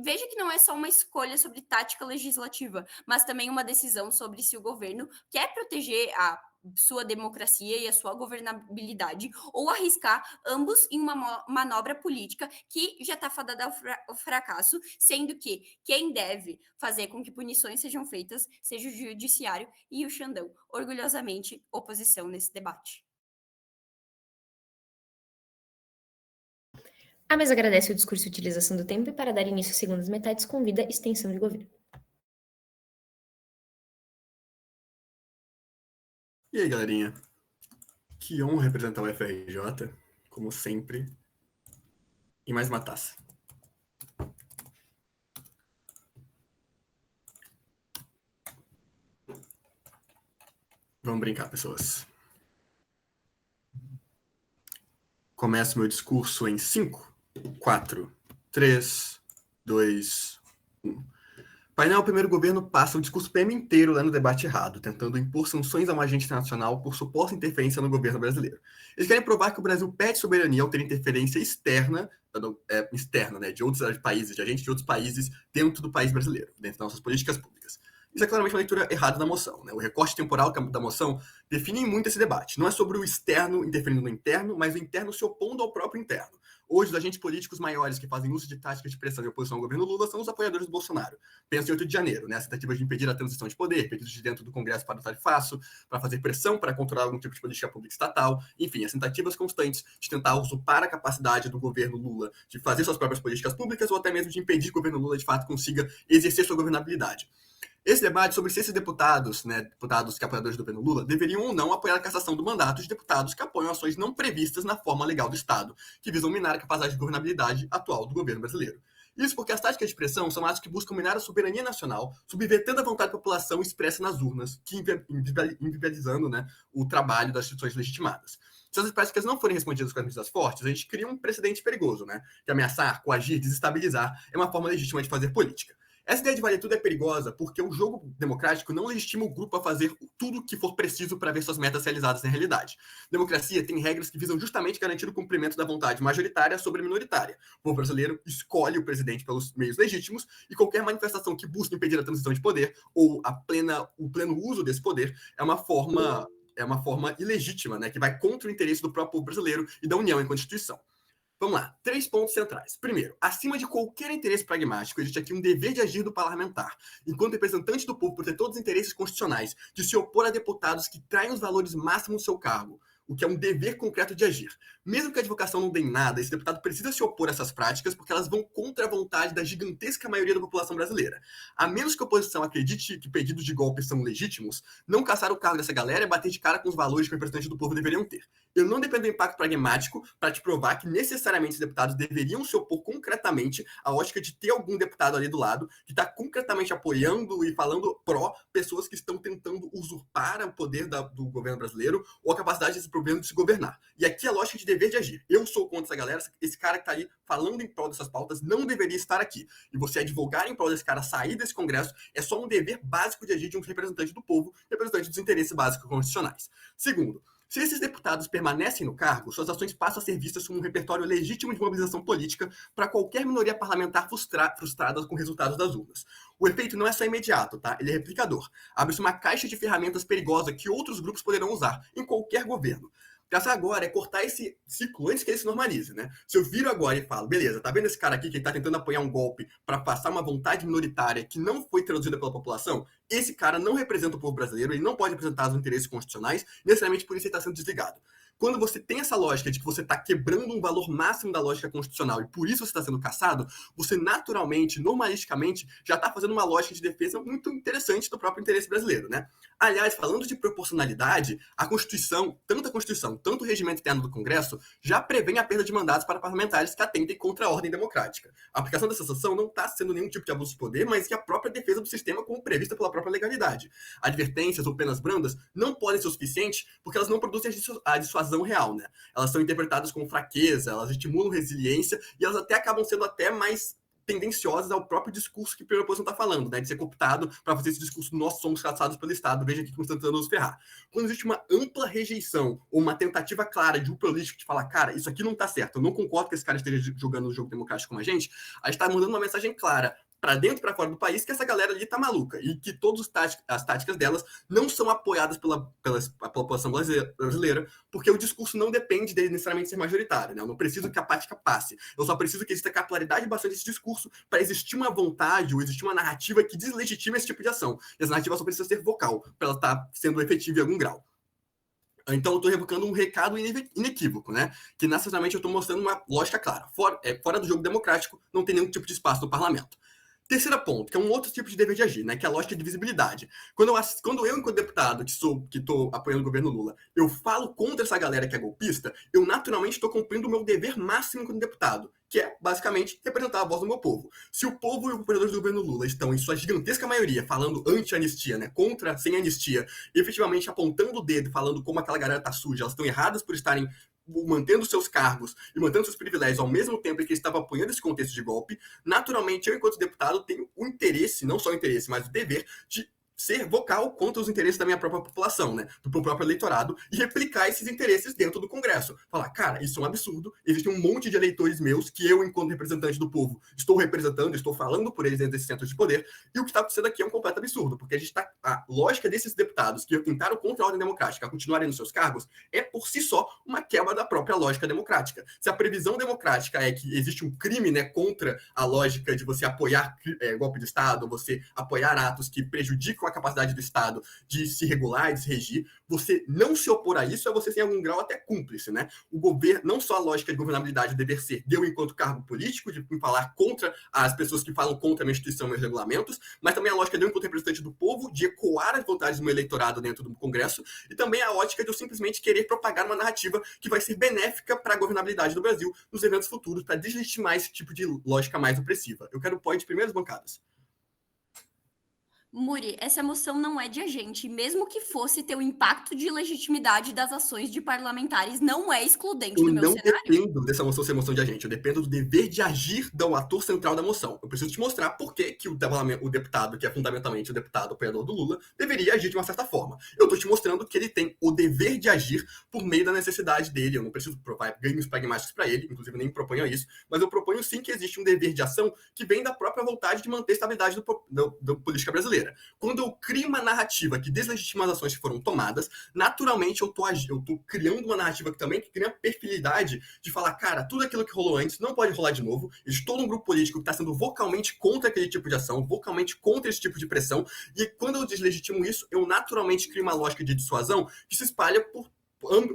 veja que não é só uma escolha sobre tática legislativa, mas também uma decisão sobre se o governo quer proteger a sua democracia e a sua governabilidade, ou arriscar ambos em uma manobra política que já está fadada ao fracasso, sendo que quem deve fazer com que punições sejam feitas seja o judiciário e o Xandão, orgulhosamente oposição nesse debate. A mesa agradece o discurso e utilização do tempo e para dar início às segundas metades convida a extensão de governo. E aí, galerinha? Que honra representar o FRJ, como sempre. E mais uma taça. Vamos brincar, pessoas. Começo meu discurso em 5, 4, 3, 2, 1. Painel Primeiro Governo passa o discurso PM inteiro lá no debate errado, tentando impor sanções a uma agente internacional por suposta interferência no governo brasileiro. Eles querem provar que o Brasil perde soberania ao ter interferência externa, né, de outros países, de agentes de outros países dentro do país brasileiro, dentro das nossas políticas públicas. Isso é claramente uma leitura errada da moção, né? O recorte temporal da moção define muito esse debate. Não é sobre o externo interferindo no interno, mas o interno se opondo ao próprio interno. Hoje, os agentes políticos maiores que fazem uso de táticas de pressão e oposição ao governo Lula são os apoiadores do Bolsonaro. Pensa em 8 de janeiro, né? As tentativas de impedir a transição de poder, pedidos de dentro do Congresso para o tarifaço, para fazer pressão para controlar algum tipo de política pública estatal. Enfim, as tentativas constantes de tentar usurpar a capacidade do governo Lula de fazer suas próprias políticas públicas ou até mesmo de impedir que o governo Lula, de fato, consiga exercer sua governabilidade. Esse debate sobre se esses deputados, né, deputados que apoiadores do governo Lula, deveriam ou não apoiar a cassação do mandato de deputados que apoiam ações não previstas na forma legal do Estado, que visam minar a capacidade de governabilidade atual do governo brasileiro. Isso porque as táticas de pressão são atos que buscam minar a soberania nacional, subvertendo a vontade da população expressa nas urnas, que inviabilizando, né, o trabalho das instituições legitimadas. Se essas práticas não forem respondidas com as medidas fortes, a gente cria um precedente perigoso, né? Que ameaçar, coagir, desestabilizar é uma forma legítima de fazer política. Essa ideia de valer tudo é perigosa porque o jogo democrático não legitima o grupo a fazer tudo o que for preciso para ver suas metas realizadas na realidade. Democracia tem regras que visam justamente garantir o cumprimento da vontade majoritária sobre a minoritária. O povo brasileiro escolhe o presidente pelos meios legítimos e qualquer manifestação que busque impedir a transição de poder ou o pleno uso desse poder é uma forma ilegítima, né, que vai contra o interesse do próprio povo brasileiro e da União enquanto instituição. Vamos lá, 3 pontos centrais. Primeiro, acima de qualquer interesse pragmático, existe aqui um dever de agir do parlamentar, enquanto representante do povo, por ter todos os interesses constitucionais, de se opor a deputados que traem os valores máximos do seu cargo, o que é um dever concreto de agir. Mesmo que a advocação não dê em nada, esse deputado precisa se opor a essas práticas porque elas vão contra a vontade da gigantesca maioria da população brasileira. A menos que a oposição acredite que pedidos de golpe são legítimos, não caçar o cargo dessa galera é bater de cara com os valores que os representantes do povo deveriam ter. Eu não dependo do impacto pragmático para te provar que necessariamente os deputados deveriam se opor concretamente à ótica de ter algum deputado ali do lado que está concretamente apoiando e falando pró pessoas que estão tentando usurpar o poder do governo brasileiro ou a capacidade desse governo de se governar. E aqui a lógica de dever de agir. Eu sou contra essa galera, esse cara que está ali falando em prol dessas pautas não deveria estar aqui. E você advogar em prol desse cara sair desse Congresso é só um dever básico de agir de um representante do povo, representante dos interesses básicos constitucionais. Segundo, se esses deputados permanecem no cargo, suas ações passam a ser vistas como um repertório legítimo de mobilização política para qualquer minoria parlamentar frustrada com resultados das urnas. O efeito não é só imediato, tá? Ele é replicador. Abre-se uma caixa de ferramentas perigosas que outros grupos poderão usar em qualquer governo. Caçar agora é cortar esse ciclo antes que ele se normalize, né? Se eu viro agora e falo, beleza, tá vendo esse cara aqui que tá tentando apoiar um golpe para passar uma vontade minoritária que não foi traduzida pela população, esse cara não representa o povo brasileiro, ele não pode representar os interesses constitucionais, necessariamente por isso ele está sendo desligado. Quando você tem essa lógica de que você está quebrando um valor máximo da lógica constitucional e por isso você está sendo caçado, você naturalmente, normalisticamente, já está fazendo uma lógica de defesa muito interessante do próprio interesse brasileiro, né? Aliás, falando de proporcionalidade, a Constituição, tanto o regimento interno do Congresso, já prevê a perda de mandatos para parlamentares que atentem contra a ordem democrática. A aplicação dessa sanção não está sendo nenhum tipo de abuso de poder, mas que a própria defesa do sistema como prevista pela própria legalidade. Advertências ou penas brandas não podem ser o suficiente porque elas não produzem a dissuasão real, né? Elas são interpretadas como fraqueza, elas estimulam resiliência e elas até acabam sendo até mais tendenciosas ao próprio discurso que a oposição está falando, né? De ser cooptado para fazer esse discurso, nós somos caçados pelo Estado, veja aqui como estão tentando nos ferrar. Quando existe uma ampla rejeição ou uma tentativa clara de um político de falar, cara, isso aqui não está certo, eu não concordo que esse cara esteja jogando o jogo democrático como a gente está mandando uma mensagem clara para dentro e para fora do país que essa galera ali tá maluca e que todas as táticas delas não são apoiadas pela população brasileira, porque o discurso não depende dele necessariamente ser majoritário, né? Eu não preciso que a prática passe, eu só preciso que exista capilaridade bastante desse discurso para existir uma vontade ou existir uma narrativa que deslegitima esse tipo de ação. E essa narrativa só precisa ser vocal para ela estar sendo efetiva em algum grau. Então, eu estou revocando um recado inequívoco, né? Que necessariamente eu estou mostrando uma lógica clara. Fora do jogo democrático, não tem nenhum tipo de espaço no parlamento. Terceiro ponto, que é um outro tipo de dever de agir, né? Que é a lógica de visibilidade. Quando eu enquanto deputado, que estou apoiando o governo Lula, eu falo contra essa galera que é golpista, eu naturalmente estou cumprindo o meu dever máximo como deputado, que é, basicamente, representar a voz do meu povo. Se o povo e os governadores do governo Lula estão, em sua gigantesca maioria, falando anti-anistia, né? Sem anistia, e efetivamente apontando o dedo, falando como aquela galera tá suja, elas estão erradas por estarem mantendo seus cargos e mantendo seus privilégios ao mesmo tempo em que estava apoiando esse contexto de golpe, naturalmente eu, enquanto deputado, tenho o interesse, não só o interesse, mas o dever de ser vocal contra os interesses da minha própria população, né, do próprio eleitorado, e replicar esses interesses dentro do Congresso. Falar, cara, isso é um absurdo, existe um monte de eleitores meus que eu, enquanto representante do povo, estou representando, estou falando por eles dentro desse centro de poder, e o que está acontecendo aqui é um completo absurdo, porque a lógica desses deputados que tentaram contra a ordem democrática a continuarem nos seus cargos é, por si só, uma quebra da própria lógica democrática. Se a previsão democrática é que existe um crime, né, contra a lógica de você apoiar golpe de Estado, você apoiar atos que prejudicam a capacidade do Estado de se regular e de se regir, você não se opor a isso é você, em algum grau, até cúmplice, né? O governo, não só a lógica de governabilidade, o dever ser eu enquanto cargo político, de falar contra as pessoas que falam contra a minha instituição e meus regulamentos, mas também a lógica de eu enquanto representante do povo, de ecoar as vontades do meu eleitorado dentro do Congresso, e também a ótica de eu simplesmente querer propagar uma narrativa que vai ser benéfica para a governabilidade do Brasil nos eventos futuros, para deslegitimar esse tipo de lógica mais opressiva. Eu quero o pódio de primeiras bancadas. Muri, essa moção não é de agente, mesmo que fosse ter o impacto de legitimidade das ações de parlamentares, não é excludente Eu do meu não cenário. dependo dessa moção ser moção de agente, eu dependo do dever de agir do ator central da moção. Eu preciso te mostrar por que o deputado, que é fundamentalmente o deputado apoiador do Lula, deveria agir de uma certa forma. Eu estou te mostrando que ele tem o dever de agir por meio da necessidade dele. Eu não preciso provar ganhos pragmáticos para ele, inclusive nem proponho isso, mas eu proponho sim que existe um dever de ação que vem da própria vontade de manter a estabilidade da política brasileira. Quando eu crio uma narrativa que deslegitima as ações que foram tomadas, naturalmente eu tô criando uma narrativa que também cria a perfilidade de falar, cara, tudo aquilo que rolou antes não pode rolar de novo. Existe todo um grupo político que está sendo vocalmente contra aquele tipo de ação, vocalmente contra esse tipo de pressão, e quando eu deslegitimo isso, eu naturalmente crio uma lógica de dissuasão que se espalha por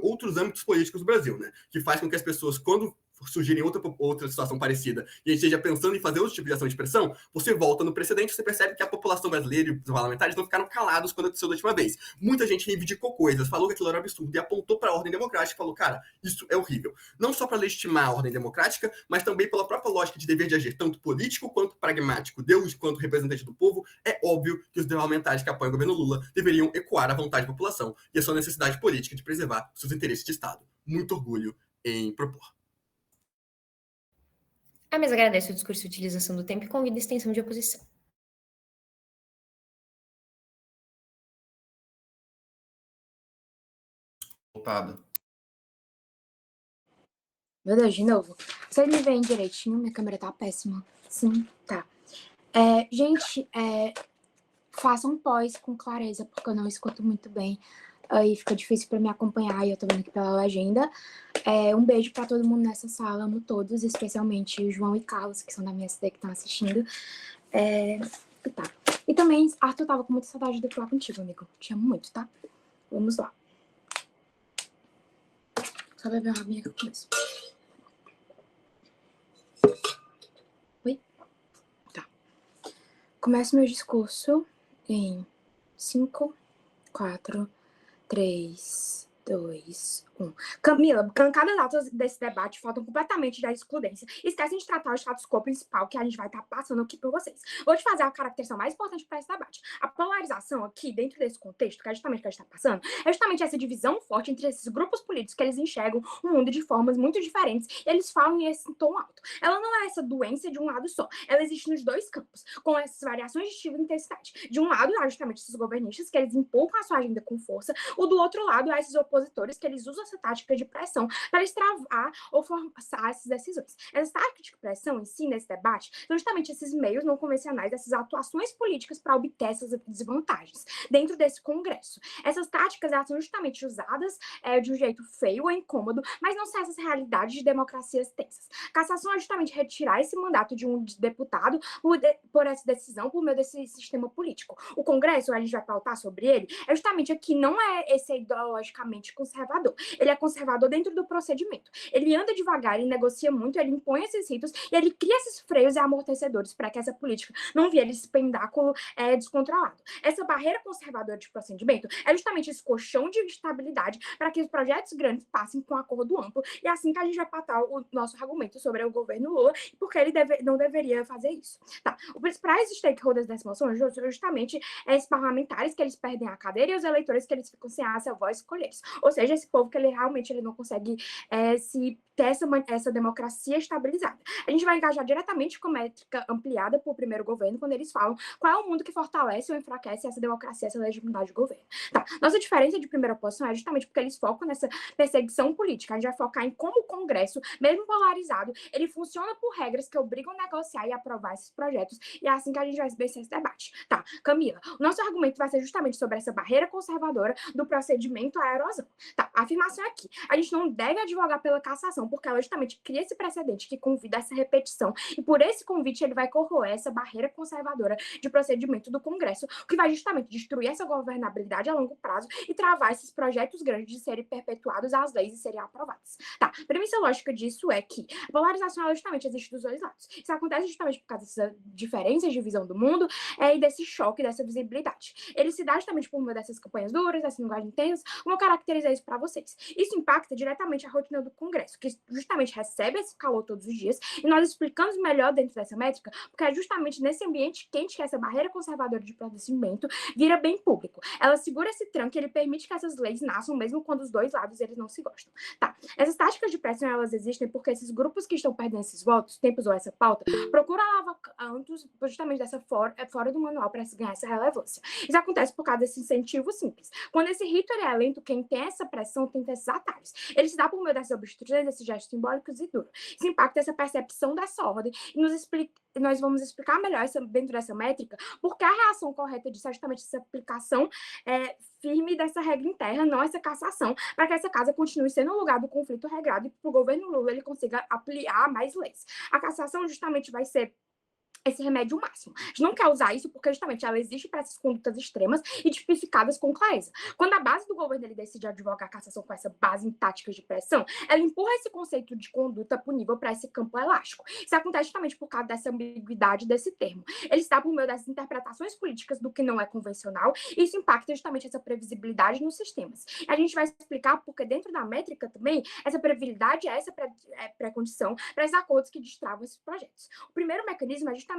outros âmbitos políticos do Brasil, né? Que faz com que as pessoas, quando surgirem outra situação parecida e a gente esteja pensando em fazer outro tipo de ação de pressão, você volta no precedente, você percebe que a população brasileira e os parlamentares não ficaram calados quando aconteceu da última vez. Muita gente reivindicou coisas, falou que aquilo era um absurdo e apontou para a ordem democrática e falou, cara, isso é horrível. Não só para legitimar a ordem democrática, mas também pela própria lógica de dever de agir, tanto político quanto pragmático. Deus, quanto representante do povo, é óbvio que os parlamentares que apoiam o governo Lula deveriam ecoar a vontade da população e a sua necessidade política de preservar seus interesses de Estado. Muito orgulho em propor. A mesa agradece o discurso e utilização do tempo e convida a extensão de oposição. Voltada. Meu Deus, de novo. Vocês me veem direitinho? Minha câmera tá péssima. Sim, tá. Gente, façam pós com clareza, porque eu não escuto muito bem. Aí fica difícil para me acompanhar e eu tô vendo aqui pela legenda. Um beijo para todo mundo nessa sala, amo todos, especialmente o João e Carlos, que são da minha SD que estão assistindo. Tá. E também, Arthur, tava com muita saudade de falar contigo, amigo. Te amo muito, tá? Vamos lá. Só beber uma aguinha que eu começo. Oi? Tá. Começo meu discurso em 5, 4, 3, 2, 1. Camila, cada data desse debate faltam completamente da excludência. Esquecem de tratar o status quo principal que a gente vai estar passando aqui por vocês. Vou te fazer a caracterização mais importante para esse debate. A polarização aqui, dentro desse contexto, que é justamente o que a gente está passando, é justamente essa divisão forte entre esses grupos políticos que eles enxergam o mundo de formas muito diferentes e eles falam em esse tom alto. Ela não é essa doença de um lado só. Ela existe nos dois campos, com essas variações de estilo e intensidade. De um lado, há justamente esses governistas que eles empurram a sua agenda com força, o do outro lado, há esses opositores que eles usam essa tática de pressão para eles travar ou forçar essas decisões. Essa tática de pressão em si, nesse debate, são justamente esses meios não convencionais, essas atuações políticas para obter essas desvantagens dentro desse Congresso. Essas táticas, elas são justamente usadas de um jeito feio ou incômodo, mas não são essas realidades de democracias tensas. Cassação é justamente retirar esse mandato de um deputado por essa decisão, por meio desse sistema político. O Congresso, a gente vai pautar sobre ele, é justamente aqui, não é esse ideologicamente conservador. Ele é conservador dentro do procedimento. Ele anda devagar, ele negocia muito, ele impõe esses ritos e ele cria esses freios e amortecedores para que essa política não vire esse pendáculo descontrolado. Essa barreira conservadora de procedimento é justamente esse colchão de estabilidade para que os projetos grandes passem com um acordo amplo e assim que a gente vai pautar o nosso argumento sobre o governo Lula e porque ele não deveria fazer isso. Tá. Os principais stakeholders dessa moção são justamente esses parlamentares que eles perdem a cadeira e os eleitores que eles ficam sem a voz escolher. Ou seja, esse povo que ele realmente ele não consegue se ter essa democracia estabilizada. A gente vai engajar diretamente com métrica ampliada por primeiro governo, quando eles falam qual é o mundo que fortalece ou enfraquece essa democracia, essa legitimidade de governo. Tá. Nossa diferença de primeira posição é justamente porque eles focam nessa perseguição política. A gente vai focar em como o Congresso, mesmo polarizado, ele funciona por regras que obrigam a negociar e aprovar esses projetos, e é assim que a gente vai vencer esse debate. Tá, Camila, o nosso argumento vai ser justamente sobre essa barreira conservadora do procedimento à erosão. Tá, a afirmação é aqui. A gente não deve advogar pela cassação, porque ela justamente cria esse precedente que convida a essa repetição, e por esse convite ele vai corroer essa barreira conservadora de procedimento do Congresso, que vai justamente destruir essa governabilidade a longo prazo e travar esses projetos grandes de serem perpetuados às leis e serem aprovadas. Tá, a premissa lógica disso é que a polarização ela justamente existe dos dois lados. Isso acontece justamente por causa dessas diferenças de visão do mundo e desse choque, dessa visibilidade. Ele se dá justamente por meio dessas campanhas duras, dessa linguagem intensa, como eu caracterizei isso para vocês. Isso impacta diretamente a rotina do Congresso, que justamente recebe esse calor todos os dias, e nós explicamos melhor dentro dessa métrica, porque é justamente nesse ambiente quente que essa barreira conservadora de procedimento vira bem público. Ela segura esse tranco e ele permite que essas leis nasçam mesmo quando os dois lados eles não se gostam. Tá. Essas táticas de pressão elas existem porque esses grupos que estão perdendo esses votos, tempos ou essa pauta, procuram alavancos justamente dessa fora do manual para se ganhar essa relevância. Isso acontece por causa desse incentivo simples. Quando esse rito é lento, quem tem essa pressão tem esses atalhos. Ele se dá por meio dessas obstruções, desses gestos simbólicos e duros. Isso impacta essa percepção dessa ordem e nós vamos explicar melhor dentro dessa métrica porque a reação correta disso é justamente essa aplicação firme dessa regra interna, não essa cassação, para que essa casa continue sendo o lugar do conflito regrado e para o governo Lula ele consiga ampliar mais leis. A cassação justamente vai ser esse remédio máximo. A gente não quer usar isso porque justamente ela existe para essas condutas extremas e tipificadas com clareza. Quando a base do governo ele decide advogar a cassação com essa base em táticas de pressão, ela empurra esse conceito de conduta punível para esse campo elástico. Isso acontece justamente por causa dessa ambiguidade desse termo. Ele está por meio dessas interpretações políticas do que não é convencional, e isso impacta justamente essa previsibilidade nos sistemas. E a gente vai explicar porque dentro da métrica também, essa previsibilidade é essa pré-condição para esses acordos que destravam esses projetos. O primeiro mecanismo é justamente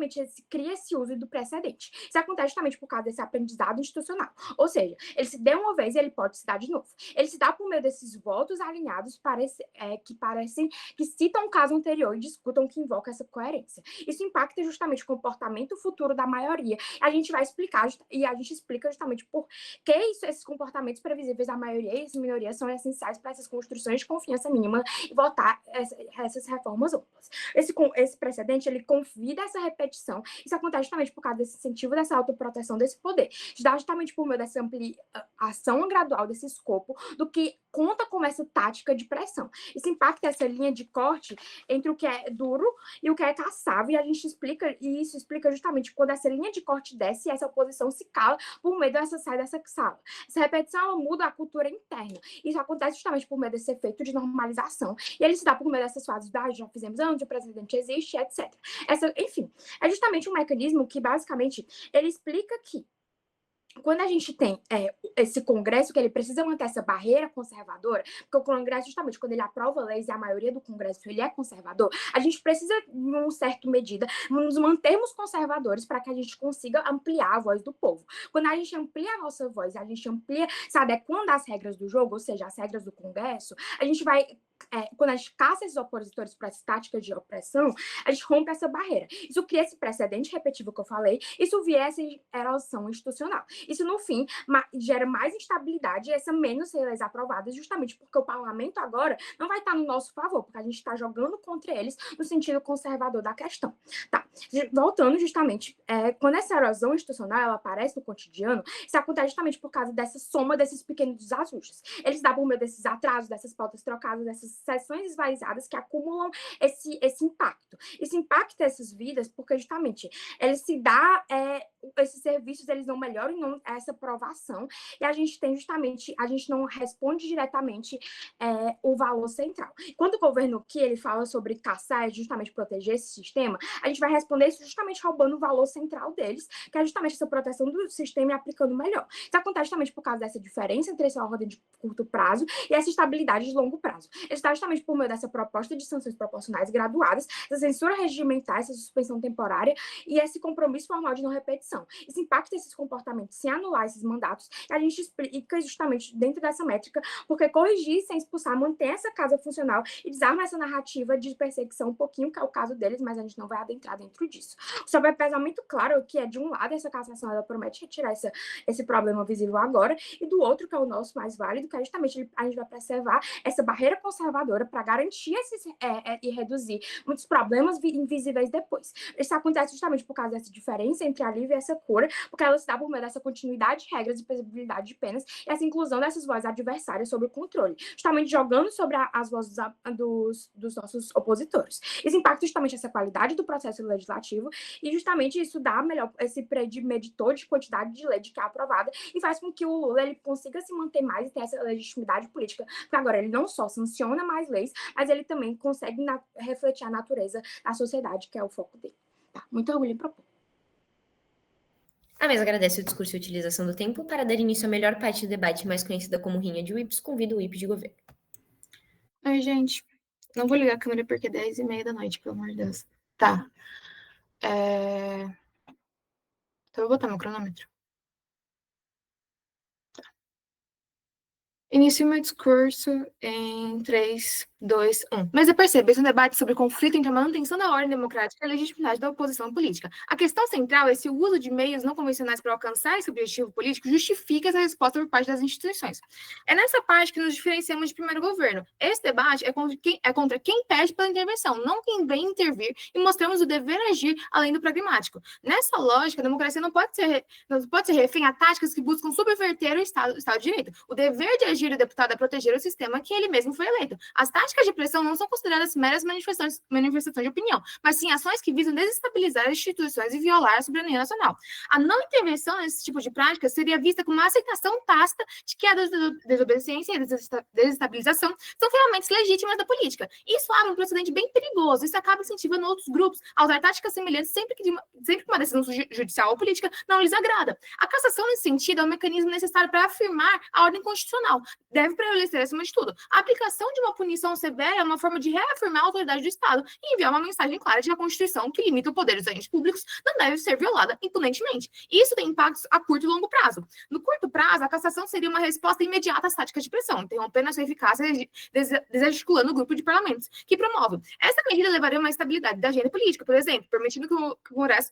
cria esse uso do precedente. Isso acontece justamente por causa desse aprendizado institucional. Ou seja, ele se deu uma vez e ele pode se dar de novo. Ele se dá por meio desses votos alinhados que parecem que citam o caso anterior e discutam que invoca essa coerência. Isso impacta justamente o comportamento futuro da maioria. A gente vai explicar, e a gente explica justamente por que esses comportamentos previsíveis da maioria e as minorias são essenciais para essas construções de confiança mínima e votar essas reformas amplas. Esse precedente, ele convida essa repetição. Isso acontece justamente por causa desse incentivo, dessa autoproteção desse poder. Isso dá justamente por meio dessa ampliação gradual desse escopo do que conta como essa tática de pressão. Isso impacta essa linha de corte entre o que é duro e o que é caçável, e a gente explica, e isso explica justamente quando essa linha de corte desce e essa oposição se cala por meio dessa saída dessa sala. Essa repetição ela muda a cultura interna. Isso acontece justamente por meio desse efeito de normalização, e ele se dá por meio dessas fases já fizemos antes, o precedente existe, etc. Enfim, é justamente um mecanismo que, basicamente, ele explica que quando a gente tem esse Congresso, que ele precisa manter essa barreira conservadora, porque o Congresso, justamente, quando ele aprova leis e a maioria do Congresso ele é conservador, a gente precisa, em uma certa medida, nos mantermos conservadores para que a gente consiga ampliar a voz do povo. Quando a gente amplia a nossa voz, a gente amplia, se adequando às regras do jogo, ou seja, às regras do Congresso, a gente vai quando a gente caça esses opositores para essas táticas de opressão, a gente rompe essa barreira. Isso cria esse precedente repetitivo que eu falei, isso via essa erosão institucional. Isso, no fim, gera mais instabilidade e essa menos leis aprovadas, justamente porque o parlamento agora não vai estar no nosso favor, porque a gente está jogando contra eles no sentido conservador da questão. Tá. Voltando justamente, quando essa erosão institucional ela aparece no cotidiano, isso acontece justamente por causa dessa soma desses pequenos desajustes. Eles dão por meio desses atrasos, dessas pautas trocadas, dessas sessões esvaziadas que acumulam esse impacto. Isso impacta essas vidas porque justamente ele se dá, esses serviços eles não melhoram e não essa aprovação, e a gente tem justamente, a gente não responde diretamente o valor central. Quando o governo que ele fala sobre caçar, justamente proteger esse sistema, a gente vai responder isso justamente roubando o valor central deles, que é justamente essa proteção do sistema e aplicando melhor. Isso acontece justamente por causa dessa diferença entre essa ordem de curto prazo e essa estabilidade de longo prazo. está justamente por meio dessa proposta de sanções proporcionais graduadas, essa censura regimentar, essa suspensão temporária e esse compromisso formal de não repetição. Isso impacta esses comportamentos sem anular esses mandatos, e a gente explica justamente dentro dessa métrica, porque corrigir sem expulsar mantém essa casa funcional e desarma essa narrativa de perseguição um pouquinho, que é o caso deles, mas a gente não vai adentrar dentro disso. O sobrepeso é muito claro que é de um lado essa cassação, ela promete retirar esse problema visível agora, e do outro, que é o nosso mais válido, que é justamente a gente vai preservar essa barreira conservadora para garantir e reduzir muitos problemas invisíveis depois. Isso acontece justamente por causa dessa diferença entre a alívio e essa cura, porque ela se dá por meio dessa continuidade de regras e previsibilidade de penas e essa inclusão dessas vozes adversárias sobre o controle, justamente jogando sobre as vozes dos nossos opositores. Isso impacta justamente essa qualidade do processo legislativo e justamente isso dá melhor esse predimeditor de quantidade de lei que é aprovada e faz com que o Lula ele consiga se manter mais e ter essa legitimidade política, porque agora ele não só sanciona mais leis, mas ele também consegue refletir a natureza da sociedade, que é o foco dele. Tá? Muito orgulho em propor. A mesa agradece o discurso e a utilização do tempo. Para dar início à melhor parte do debate, mais conhecida como rinha de whips, convido o whip de governo. Oi, gente. Não vou ligar a câmera porque é 10h30 da noite, pelo amor de Deus. Tá. Então eu vou botar meu cronômetro. Inicio meu discurso em 3, 2, 1. Mas eu percebo, esse é um debate sobre o conflito entre a manutenção da ordem democrática e a legitimidade da oposição política. A questão central é se o uso de meios não convencionais para alcançar esse objetivo político justifica essa resposta por parte das instituições. É nessa parte que nos diferenciamos de primeiro governo. Esse debate é contra quem pede pela intervenção, não quem vem intervir, e mostramos o dever agir além do pragmático. Nessa lógica, a democracia não pode ser refém a táticas que buscam subverter o Estado de Direito. O dever de agir do deputado é proteger o sistema que ele mesmo foi eleito. As táticas de pressão não são consideradas meras manifestações de opinião, mas sim ações que visam desestabilizar as instituições e violar a soberania nacional. A não intervenção nesse tipo de prática seria vista como uma aceitação tácita de que a desobediência e a desestabilização são ferramentas legítimas da política. Isso abre um precedente bem perigoso. Isso acaba incentivando outros grupos a usar táticas semelhantes sempre que uma decisão judicial ou política não lhes agrada. A cassação, nesse sentido, é um mecanismo necessário para afirmar a ordem constitucional. Deve prevalecer acima de tudo. A aplicação de uma punição severa é uma forma de reafirmar a autoridade do Estado e enviar uma mensagem clara de que a Constituição, que limita o poder dos agentes públicos, não deve ser violada impunemente. Isso tem impactos a curto e longo prazo. No curto prazo, a cassação seria uma resposta imediata às táticas de pressão, interrompendo a sua eficácia e desarticulando o grupo de parlamentos que promove. Essa medida levaria a uma estabilidade da agenda política, por exemplo, permitindo que o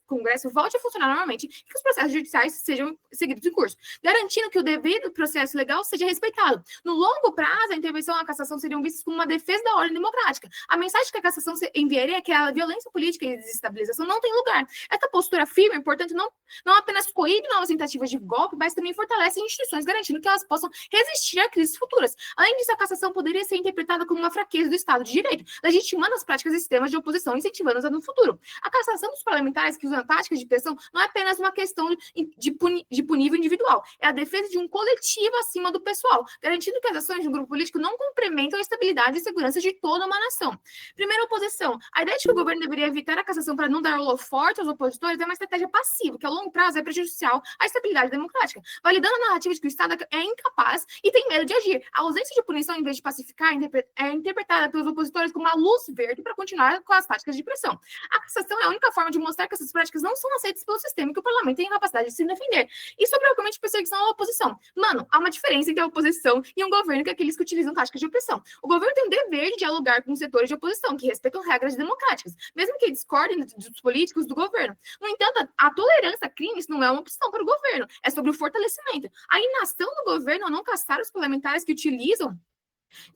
Congresso volte a funcionar normalmente e que os processos judiciais sejam seguidos em curso, garantindo que o devido processo legal seja respeitado. No longo prazo, a intervenção e a cassação seriam vistas como uma defesa da ordem democrática. A mensagem que a cassação enviaria é que a violência política e a desestabilização não tem lugar. Essa postura firme, portanto, não apenas coíbe novas tentativas de golpe, mas também fortalece instituições, garantindo que elas possam resistir a crises futuras. Além disso, a cassação poderia ser interpretada como uma fraqueza do Estado de Direito, legitimando as práticas extremas de oposição e incentivando-as no futuro. A cassação dos parlamentares que usam táticas de pressão não é apenas uma questão de punível individual, é a defesa de um coletivo acima do pessoal, garantindo que as ações de um grupo político não complementam a estabilidade e segurança de toda uma nação. Primeira oposição. A ideia de que o governo deveria evitar a cassação para não dar holofote aos opositores é uma estratégia passiva, que a longo prazo é prejudicial à estabilidade democrática, validando a narrativa de que o Estado é incapaz e tem medo de agir. A ausência de punição, em vez de pacificar, é interpretada pelos opositores como uma luz verde para continuar com as táticas de pressão. A cassação é a única forma de mostrar que essas práticas não são aceitas pelo sistema e que o parlamento tem incapacidade de se defender. E sobre o argumento de perseguição à oposição. Mano, há uma diferença entre a oposição e um governo que é aqueles que utilizam táticas de opressão. O governo tem o dever de dialogar com os setores de oposição, que respeitam regras democráticas, mesmo que discordem dos políticos do governo. No entanto, a tolerância a crimes não é uma opção para o governo, é sobre o fortalecimento. A inação do governo ao não caçar os parlamentares que utilizam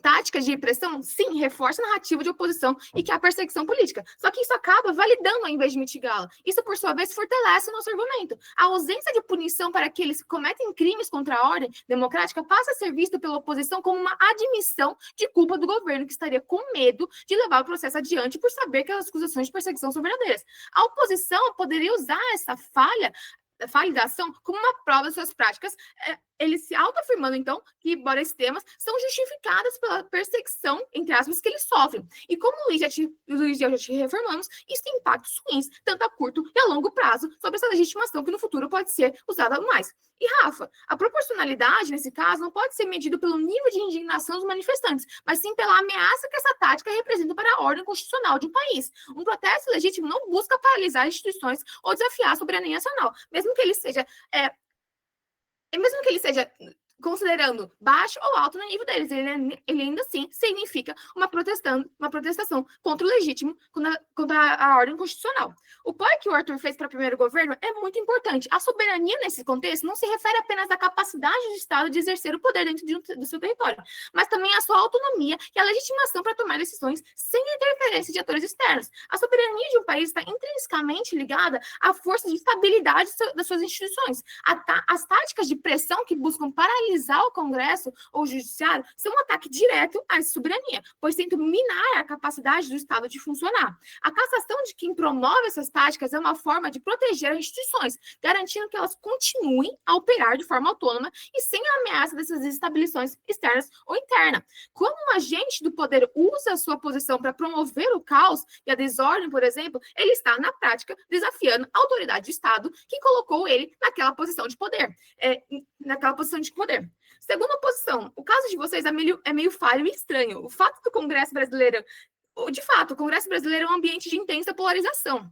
táticas de repressão, sim, reforça a narrativa de oposição e que há perseguição política. Só que isso acaba validando ao invés de mitigá-la. Isso, por sua vez, fortalece o nosso argumento. A ausência de punição para aqueles que cometem crimes contra a ordem democrática passa a ser vista pela oposição como uma admissão de culpa do governo, que estaria com medo de levar o processo adiante por saber que as acusações de perseguição são verdadeiras. A oposição poderia usar essa falha validação como uma prova das suas práticas, eles se autoafirmando, então, que, embora esses temas são justificados pela perseguição, entre aspas, que eles sofrem. E como o Luiz e eu já te reformamos, isso tem impactos ruins, tanto a curto e a longo prazo, sobre essa legitimação que no futuro pode ser usada mais. E, Rafa, a proporcionalidade, nesse caso, não pode ser medida pelo nível de indignação dos manifestantes, mas sim pela ameaça que essa tática representa para a ordem constitucional de um país. Um protesto legítimo não busca paralisar instituições ou desafiar a soberania nacional, mesmo que ele seja considerando baixo ou alto no nível deles, ele ainda assim significa uma protestação contra o legítimo, contra a ordem constitucional. O ponto que o Arthur fez para o primeiro governo é muito importante. A soberania, nesse contexto, não se refere apenas à capacidade do Estado de exercer o poder dentro do seu território, mas também à sua autonomia e à legitimação para tomar decisões sem interferência de atores externos. A soberania de um país está intrinsecamente ligada à força de estabilidade das suas instituições. As táticas de pressão que buscam paralisar o Congresso ou o Judiciário são um ataque direto à soberania, pois tentam minar a capacidade do Estado de funcionar. A cassação de quem promove essas táticas é uma forma de proteger as instituições, garantindo que elas continuem a operar de forma autônoma e sem a ameaça dessas estabilizações externas ou internas. Quando um agente do poder usa a sua posição para promover o caos e a desordem, por exemplo, ele está, na prática, desafiando a autoridade do Estado que colocou ele naquela posição de poder. Segunda posição, o caso de vocês é meio falho e estranho. O fato do Congresso brasileiro, de fato, o Congresso brasileiro é um ambiente de intensa polarização.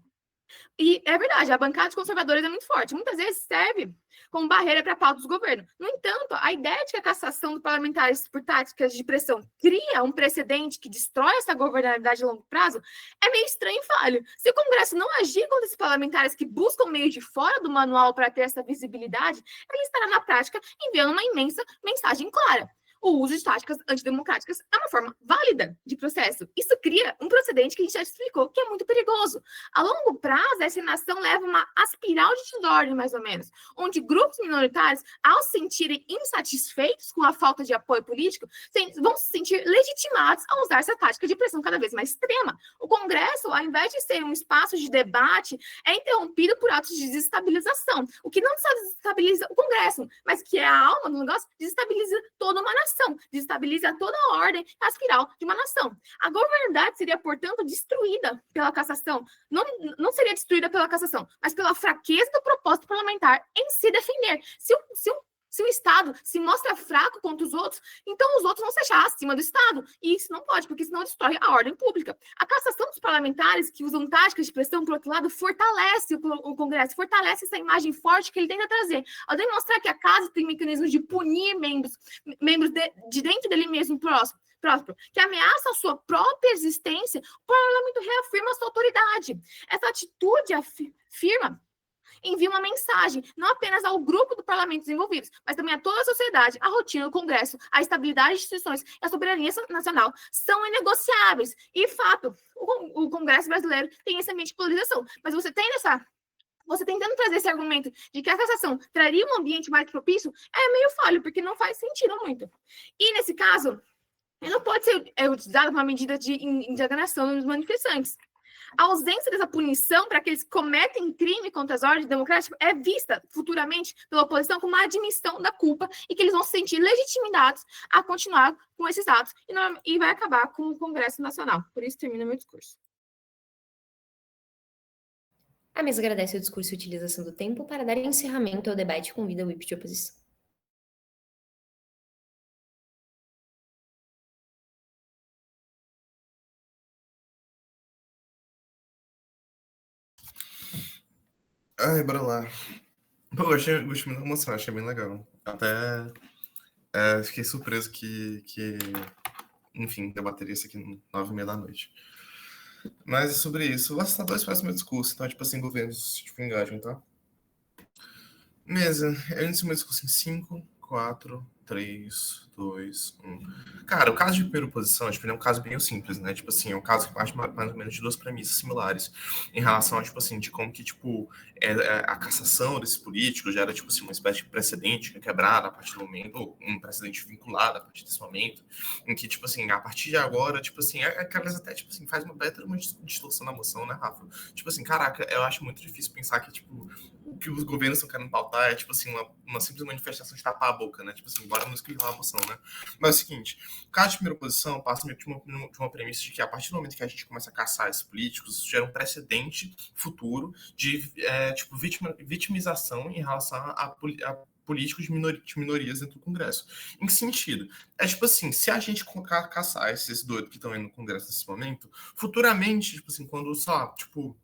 E é verdade, a bancada de conservadores é muito forte. Muitas vezes serve como barreira para a pauta dos governos. No entanto, a ideia de que a cassação dos parlamentares por táticas de pressão cria um precedente que destrói essa governabilidade a longo prazo é meio estranho e falho. Se o Congresso não agir contra esses parlamentares que buscam meio de fora do manual para ter essa visibilidade, ele estará, na prática, enviando uma imensa mensagem clara. O uso de táticas antidemocráticas é uma forma válida de processo. Isso cria um precedente que a gente já explicou, que é muito perigoso. A longo prazo, essa inação leva a uma espiral de desordem, mais ou menos, onde grupos minoritários, ao se sentirem insatisfeitos com a falta de apoio político, vão se sentir legitimados a usar essa tática de pressão cada vez mais extrema. O Congresso, ao invés de ser um espaço de debate, é interrompido por atos de desestabilização, o que não só desestabiliza o Congresso, mas que é a alma do negócio, desestabiliza toda uma nação, desestabiliza toda a ordem e a espiral de uma nação. A governabilidade seria, portanto, destruída pela cassação. Não seria destruída pela cassação, mas pela fraqueza do propósito parlamentar em se defender. Se o Estado se mostra fraco contra os outros, então os outros vão se achar acima do Estado. E isso não pode, porque senão destrói a ordem pública. A cassação dos parlamentares que usam táticas de pressão, por outro lado, fortalece o Congresso, fortalece essa imagem forte que ele tenta trazer. Ao demonstrar que a casa tem mecanismos de punir membros de dentro dele mesmo próprio, que ameaça a sua própria existência, o parlamento reafirma a sua autoridade. Essa atitude envia uma mensagem, não apenas ao grupo do parlamento desenvolvidos, mas também a toda a sociedade. A rotina do Congresso, a estabilidade das instituições e a soberania nacional são inegociáveis. E, de fato, o Congresso brasileiro tem esse ambiente de polarização. Mas você tentando trazer esse argumento de que a cassação traria um ambiente mais propício, é meio falho, porque não faz sentido muito. E, nesse caso, não pode ser utilizado como uma medida de indignação dos manifestantes. A ausência dessa punição para aqueles que cometem crime contra as ordens democráticas é vista futuramente pela oposição como uma admissão da culpa e que eles vão se sentir legitimados a continuar com esses atos e vai acabar com o Congresso Nacional. Por isso, termina meu discurso. A mesa agradece o discurso e a utilização do tempo para dar encerramento ao debate e convida o whip de oposição. Ai, bora lá. Pô, eu gostei muito da moção, achei bem legal. Até fiquei surpreso que, enfim, debateria isso aqui 9h30 da noite. Mas sobre isso, vou citar 2 partes do meu discurso, então, tipo assim, governos, tipo, engajam, tá? Mesa, eu inicio meu discurso em 5, 4, 3, 2, 1. Cara, o caso de primeira posição, tipo, é um caso bem simples, né? Tipo assim, é um caso que parte mais ou menos de duas premissas similares em relação a, tipo assim, de como que, tipo, a cassação desses políticos gera, tipo assim, uma espécie de precedente que é quebrado a partir do momento, ou um precedente vinculado a partir desse momento, em que, tipo assim, a partir de agora, tipo assim, aquelas até, tipo assim, faz uma distorção na moção, né, Rafa? Tipo assim, caraca, eu acho muito difícil pensar que, tipo, o que os governos estão querendo pautar é, tipo assim, uma simples manifestação de tapar a boca, né? Tipo assim, embora não escrever a moção, né? Mas é o seguinte, o caso de primeira posição passa meio que de uma premissa de que a partir do momento que a gente começa a caçar esses políticos, isso gera um precedente futuro de, tipo, vitimização em relação a políticos de minorias dentro do Congresso. Em que sentido? É tipo assim, se a gente caçar esses doidos que estão aí no Congresso nesse momento, futuramente, tipo assim, quando, sei lá, tipo,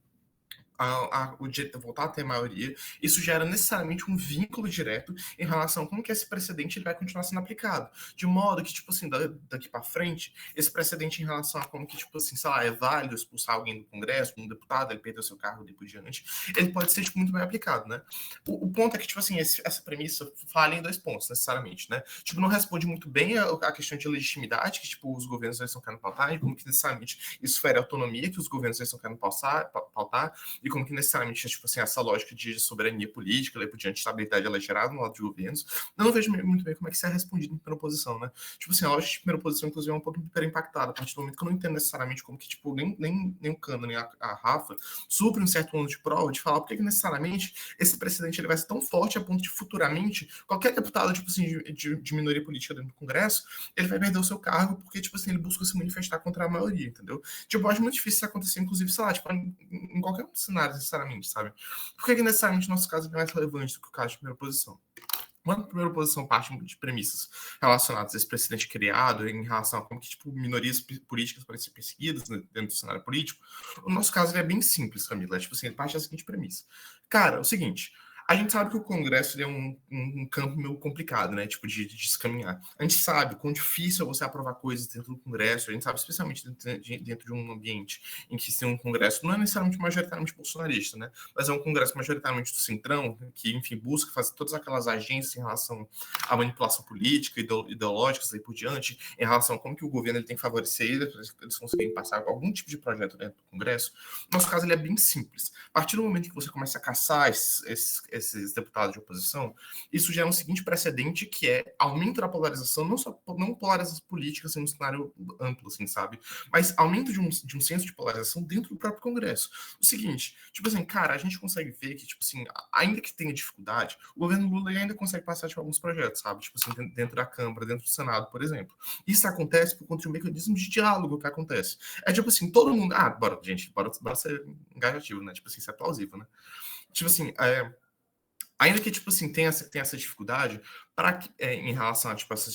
o direito de voltar a ter maioria, isso gera necessariamente um vínculo direto em relação a como que esse precedente ele vai continuar sendo aplicado. De modo que, tipo assim, daqui para frente, esse precedente em relação a como que, tipo assim, sei lá, é válido expulsar alguém do Congresso, um deputado, ele perdeu seu cargo e por diante, ele pode ser, tipo, muito bem aplicado, né? O ponto é que, tipo assim, essa premissa falha em dois pontos, necessariamente, né? Tipo, não responde muito bem a questão de legitimidade que, tipo, os governos estão querendo pautar, e como que necessariamente isso fere a autonomia que os governos estão querendo pautar, e como que necessariamente, tipo assim, essa lógica de soberania política, por diante de estabilidade ela é gerada no lado de governos. Eu não vejo muito bem como é que isso é respondido em primeira oposição, né? Tipo assim, a lógica de primeira oposição, inclusive, é um ponto super impactado, a partir do momento que eu não entendo necessariamente como que, tipo, nem o Cano, nem a Rafa supre um certo ano de prova de falar porque que necessariamente esse precedente ele vai ser tão forte a ponto de futuramente qualquer deputado, tipo assim, de minoria política dentro do Congresso, ele vai perder o seu cargo porque, tipo assim, ele busca se manifestar contra a maioria, entendeu? Tipo, eu acho muito difícil isso acontecer, inclusive, sei lá, tipo, em qualquer cenário, necessariamente, sabe? Por que necessariamente o nosso caso é mais relevante do que o caso de primeira posição? Quando a primeira posição parte de premissas relacionadas a esse precedente criado em relação a como que, tipo, minorias políticas podem ser perseguidas dentro do cenário político, o nosso caso é bem simples, Camila. É, tipo assim, ele parte da seguinte premissa. Cara, é o seguinte, a gente sabe que o Congresso é um campo meio complicado, né? Tipo, de se caminhar. A gente sabe quão difícil é você aprovar coisas dentro do Congresso. A gente sabe, especialmente dentro de um ambiente em que se tem um Congresso, não é necessariamente majoritariamente bolsonarista, né? Mas é um Congresso majoritariamente do Centrão, que, enfim, busca fazer todas aquelas agências em relação à manipulação política, ideológicas e por diante, em relação a como que o governo ele tem que favorecer eles conseguirem passar algum tipo de projeto dentro do Congresso. No nosso caso, ele é bem simples. A partir do momento que você começa a caçar esses deputados de oposição, isso gera um seguinte precedente, que é aumento da polarização, não polarização política assim, no cenário amplo, assim, sabe? Mas aumento de um senso de polarização dentro do próprio Congresso. O seguinte, tipo assim, cara, a gente consegue ver que, tipo assim, ainda que tenha dificuldade, o governo Lula ainda consegue passar tipo, alguns projetos, sabe? Tipo assim, dentro da Câmara, dentro do Senado, por exemplo. Isso acontece por conta de um mecanismo de diálogo que acontece. É tipo assim, todo mundo... bora ser engajativo, né? Tipo assim, isso é plausível, né? Tipo assim, ainda que, tipo assim, tenha essa dificuldade em relação a, tipo, essas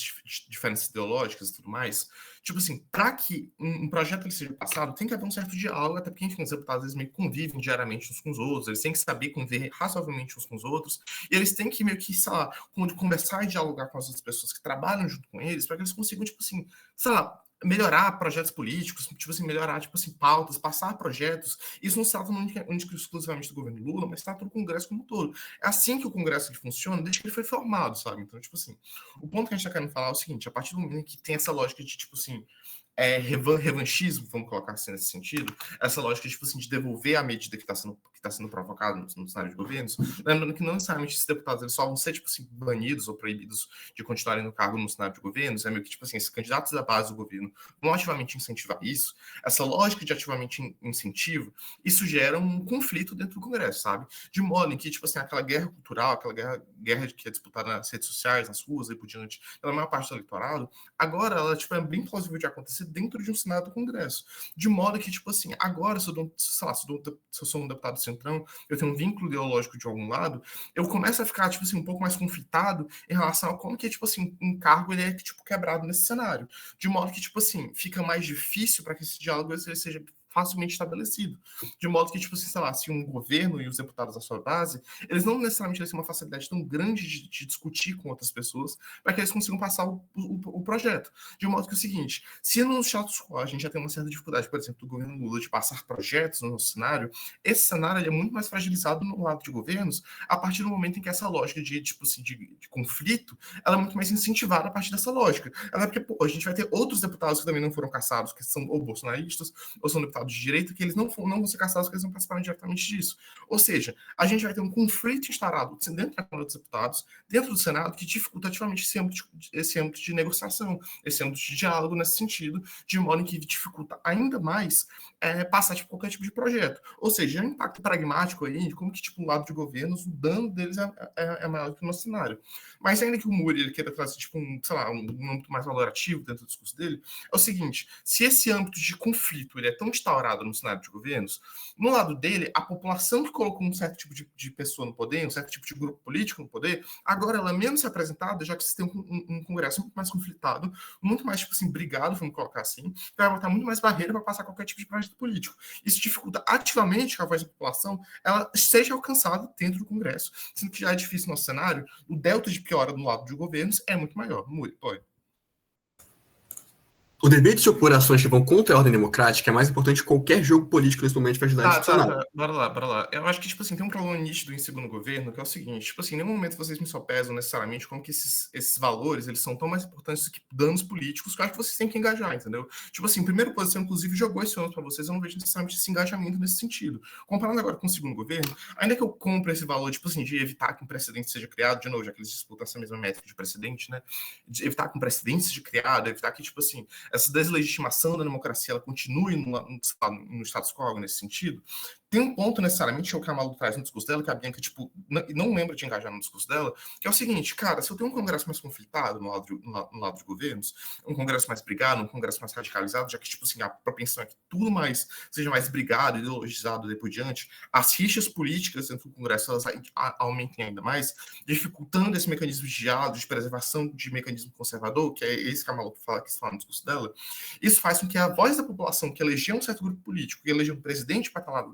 diferenças ideológicas e tudo mais, tipo assim, para que um projeto ele seja passado, tem que haver um certo diálogo, até porque, enfim, os deputados, eles meio que convivem diariamente uns com os outros, eles têm que saber conviver razoavelmente uns com os outros, e eles têm que meio que, sei lá, conversar e dialogar com as outras pessoas que trabalham junto com eles, para que eles consigam, tipo assim, sei lá, melhorar projetos políticos, tipo assim, melhorar, tipo assim, pautas, passar projetos. Isso não se trata única exclusivamente do governo Lula, mas se trata do Congresso como um todo. É assim que o Congresso ele funciona desde que ele foi formado, sabe? Então, tipo assim, o ponto que a gente tá querendo falar é o seguinte, a partir do momento que tem essa lógica de, tipo assim, revanchismo, vamos colocar assim nesse sentido, essa lógica tipo assim, de devolver a medida que está sendo provocada no cenário de governos, lembrando que não necessariamente esses deputados eles só vão ser tipo assim, banidos ou proibidos de continuarem no cargo no cenário de governos, é meio que tipo assim, esses candidatos da base do governo vão ativamente incentivar isso, essa lógica de ativamente incentivo, isso gera um conflito dentro do Congresso, sabe? De modo em que, tipo assim, aquela guerra cultural, aquela guerra que é disputada nas redes sociais, nas ruas e por diante, pela maior parte do eleitorado, agora ela tipo, é bem plausível de acontecer dentro de um Senado do Congresso. De modo que, tipo assim, agora, se eu sou um deputado centrão, eu tenho um vínculo ideológico de algum lado, eu começo a ficar, tipo assim, um pouco mais conflitado em relação a como que, tipo assim, um cargo ele é, tipo, quebrado nesse cenário. De modo que, tipo assim, fica mais difícil para que esse diálogo ele seja facilmente estabelecido. De modo que, tipo assim, sei lá, se um governo e os deputados da sua base, eles não necessariamente têm uma facilidade tão grande de discutir com outras pessoas para que eles consigam passar o projeto. De modo que é o seguinte, se no status quo a gente já tem uma certa dificuldade, por exemplo, do governo Lula de passar projetos no nosso cenário, esse cenário ele é muito mais fragilizado no lado de governos a partir do momento em que essa lógica tipo assim, de conflito, ela é muito mais incentivada a partir dessa lógica. Ela é porque, pô, a gente vai ter outros deputados que também não foram caçados, que são ou bolsonaristas, ou são deputados de direita, que eles não vão ser caçados, porque eles não participaram diretamente disso. Ou seja, a gente vai ter um conflito instaurado dentro da Câmara dos Deputados, dentro do Senado, que dificulta ativamente esse âmbito de negociação, esse âmbito de diálogo nesse sentido, de modo que dificulta ainda mais passar tipo, qualquer tipo de projeto. Ou seja, é um impacto pragmático aí de como que, tipo, no lado de governos, o dano deles é maior do que o nosso cenário. Mas ainda que o Muri ele queira trazer, tipo, um âmbito mais valorativo dentro do discurso dele, é o seguinte, se esse âmbito de conflito ele é tão instaurado no cenário de governos, no lado dele, a população que colocou um certo tipo de pessoa no poder, um certo tipo de grupo político no poder, agora ela é menos representada, já que você tem um Congresso muito mais conflitado, muito mais, tipo assim, brigado, vamos colocar assim, vai botar muito mais barreira para passar qualquer tipo de projeto político. Isso dificulta ativamente que a voz da população ela seja alcançada dentro do Congresso, sendo que já é difícil no nosso cenário, o delta de piora no lado de governos é muito maior. Muri, pode. O dever de se opor a ações que vão contra a ordem democrática é mais importante que qualquer jogo político nesse momento de fragilidade institucional. Bora lá. Eu acho que, tipo assim, tem um problema nítido em segundo governo, que é o seguinte, tipo assim, em nenhum momento vocês me sopesam necessariamente como que esses valores, eles são tão mais importantes do que danos políticos, que eu acho que vocês têm que engajar, entendeu? Tipo assim, primeira posição, inclusive, jogou esse ano para vocês, eu não vejo necessariamente esse engajamento nesse sentido. Comparando agora com o segundo governo, ainda que eu compre esse valor, tipo assim, de evitar que um precedente seja criado, de novo, já que eles disputam essa mesma métrica de precedente, né? De evitar que um precedente seja criado, evitar que, tipo assim, essa deslegitimação da democracia ela continue no status quo nesse sentido, tem um ponto necessariamente que o Camalo traz no discurso dela, que a Bianca, tipo, não lembra de engajar no discurso dela, que é o seguinte, cara, se eu tenho um congresso mais conflitado no lado de governos, um congresso mais brigado, um congresso mais radicalizado, já que, tipo assim, a propensão é que tudo mais seja mais brigado, ideologizado e daí por diante, as rixas políticas dentro do congresso, elas aumentem ainda mais, dificultando esse mecanismo de diálogo, de preservação de mecanismo conservador, que é esse que a Malu quis falar no discurso dela, isso faz com que a voz da população que elegeu um certo grupo político, que elegeu um presidente para estar lá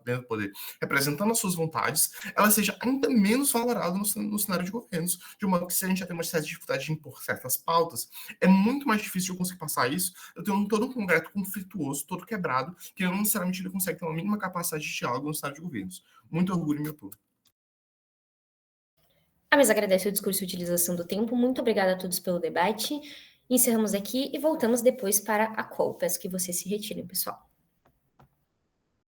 dentro do poder, representando as suas vontades, ela seja ainda menos valorada no cenário de governos, de modo que se a gente já tem uma certa dificuldade de impor certas pautas, é muito mais difícil de eu conseguir passar isso, eu tenho todo um congresso conflituoso, todo quebrado, que não necessariamente ele consegue ter uma mínima capacidade de diálogo no cenário de governos. Muito orgulho, meu povo. A mesa agradece o discurso e utilização do tempo. Muito obrigada a todos pelo debate. Encerramos aqui e voltamos depois para a call. Peço que vocês se retirem, pessoal.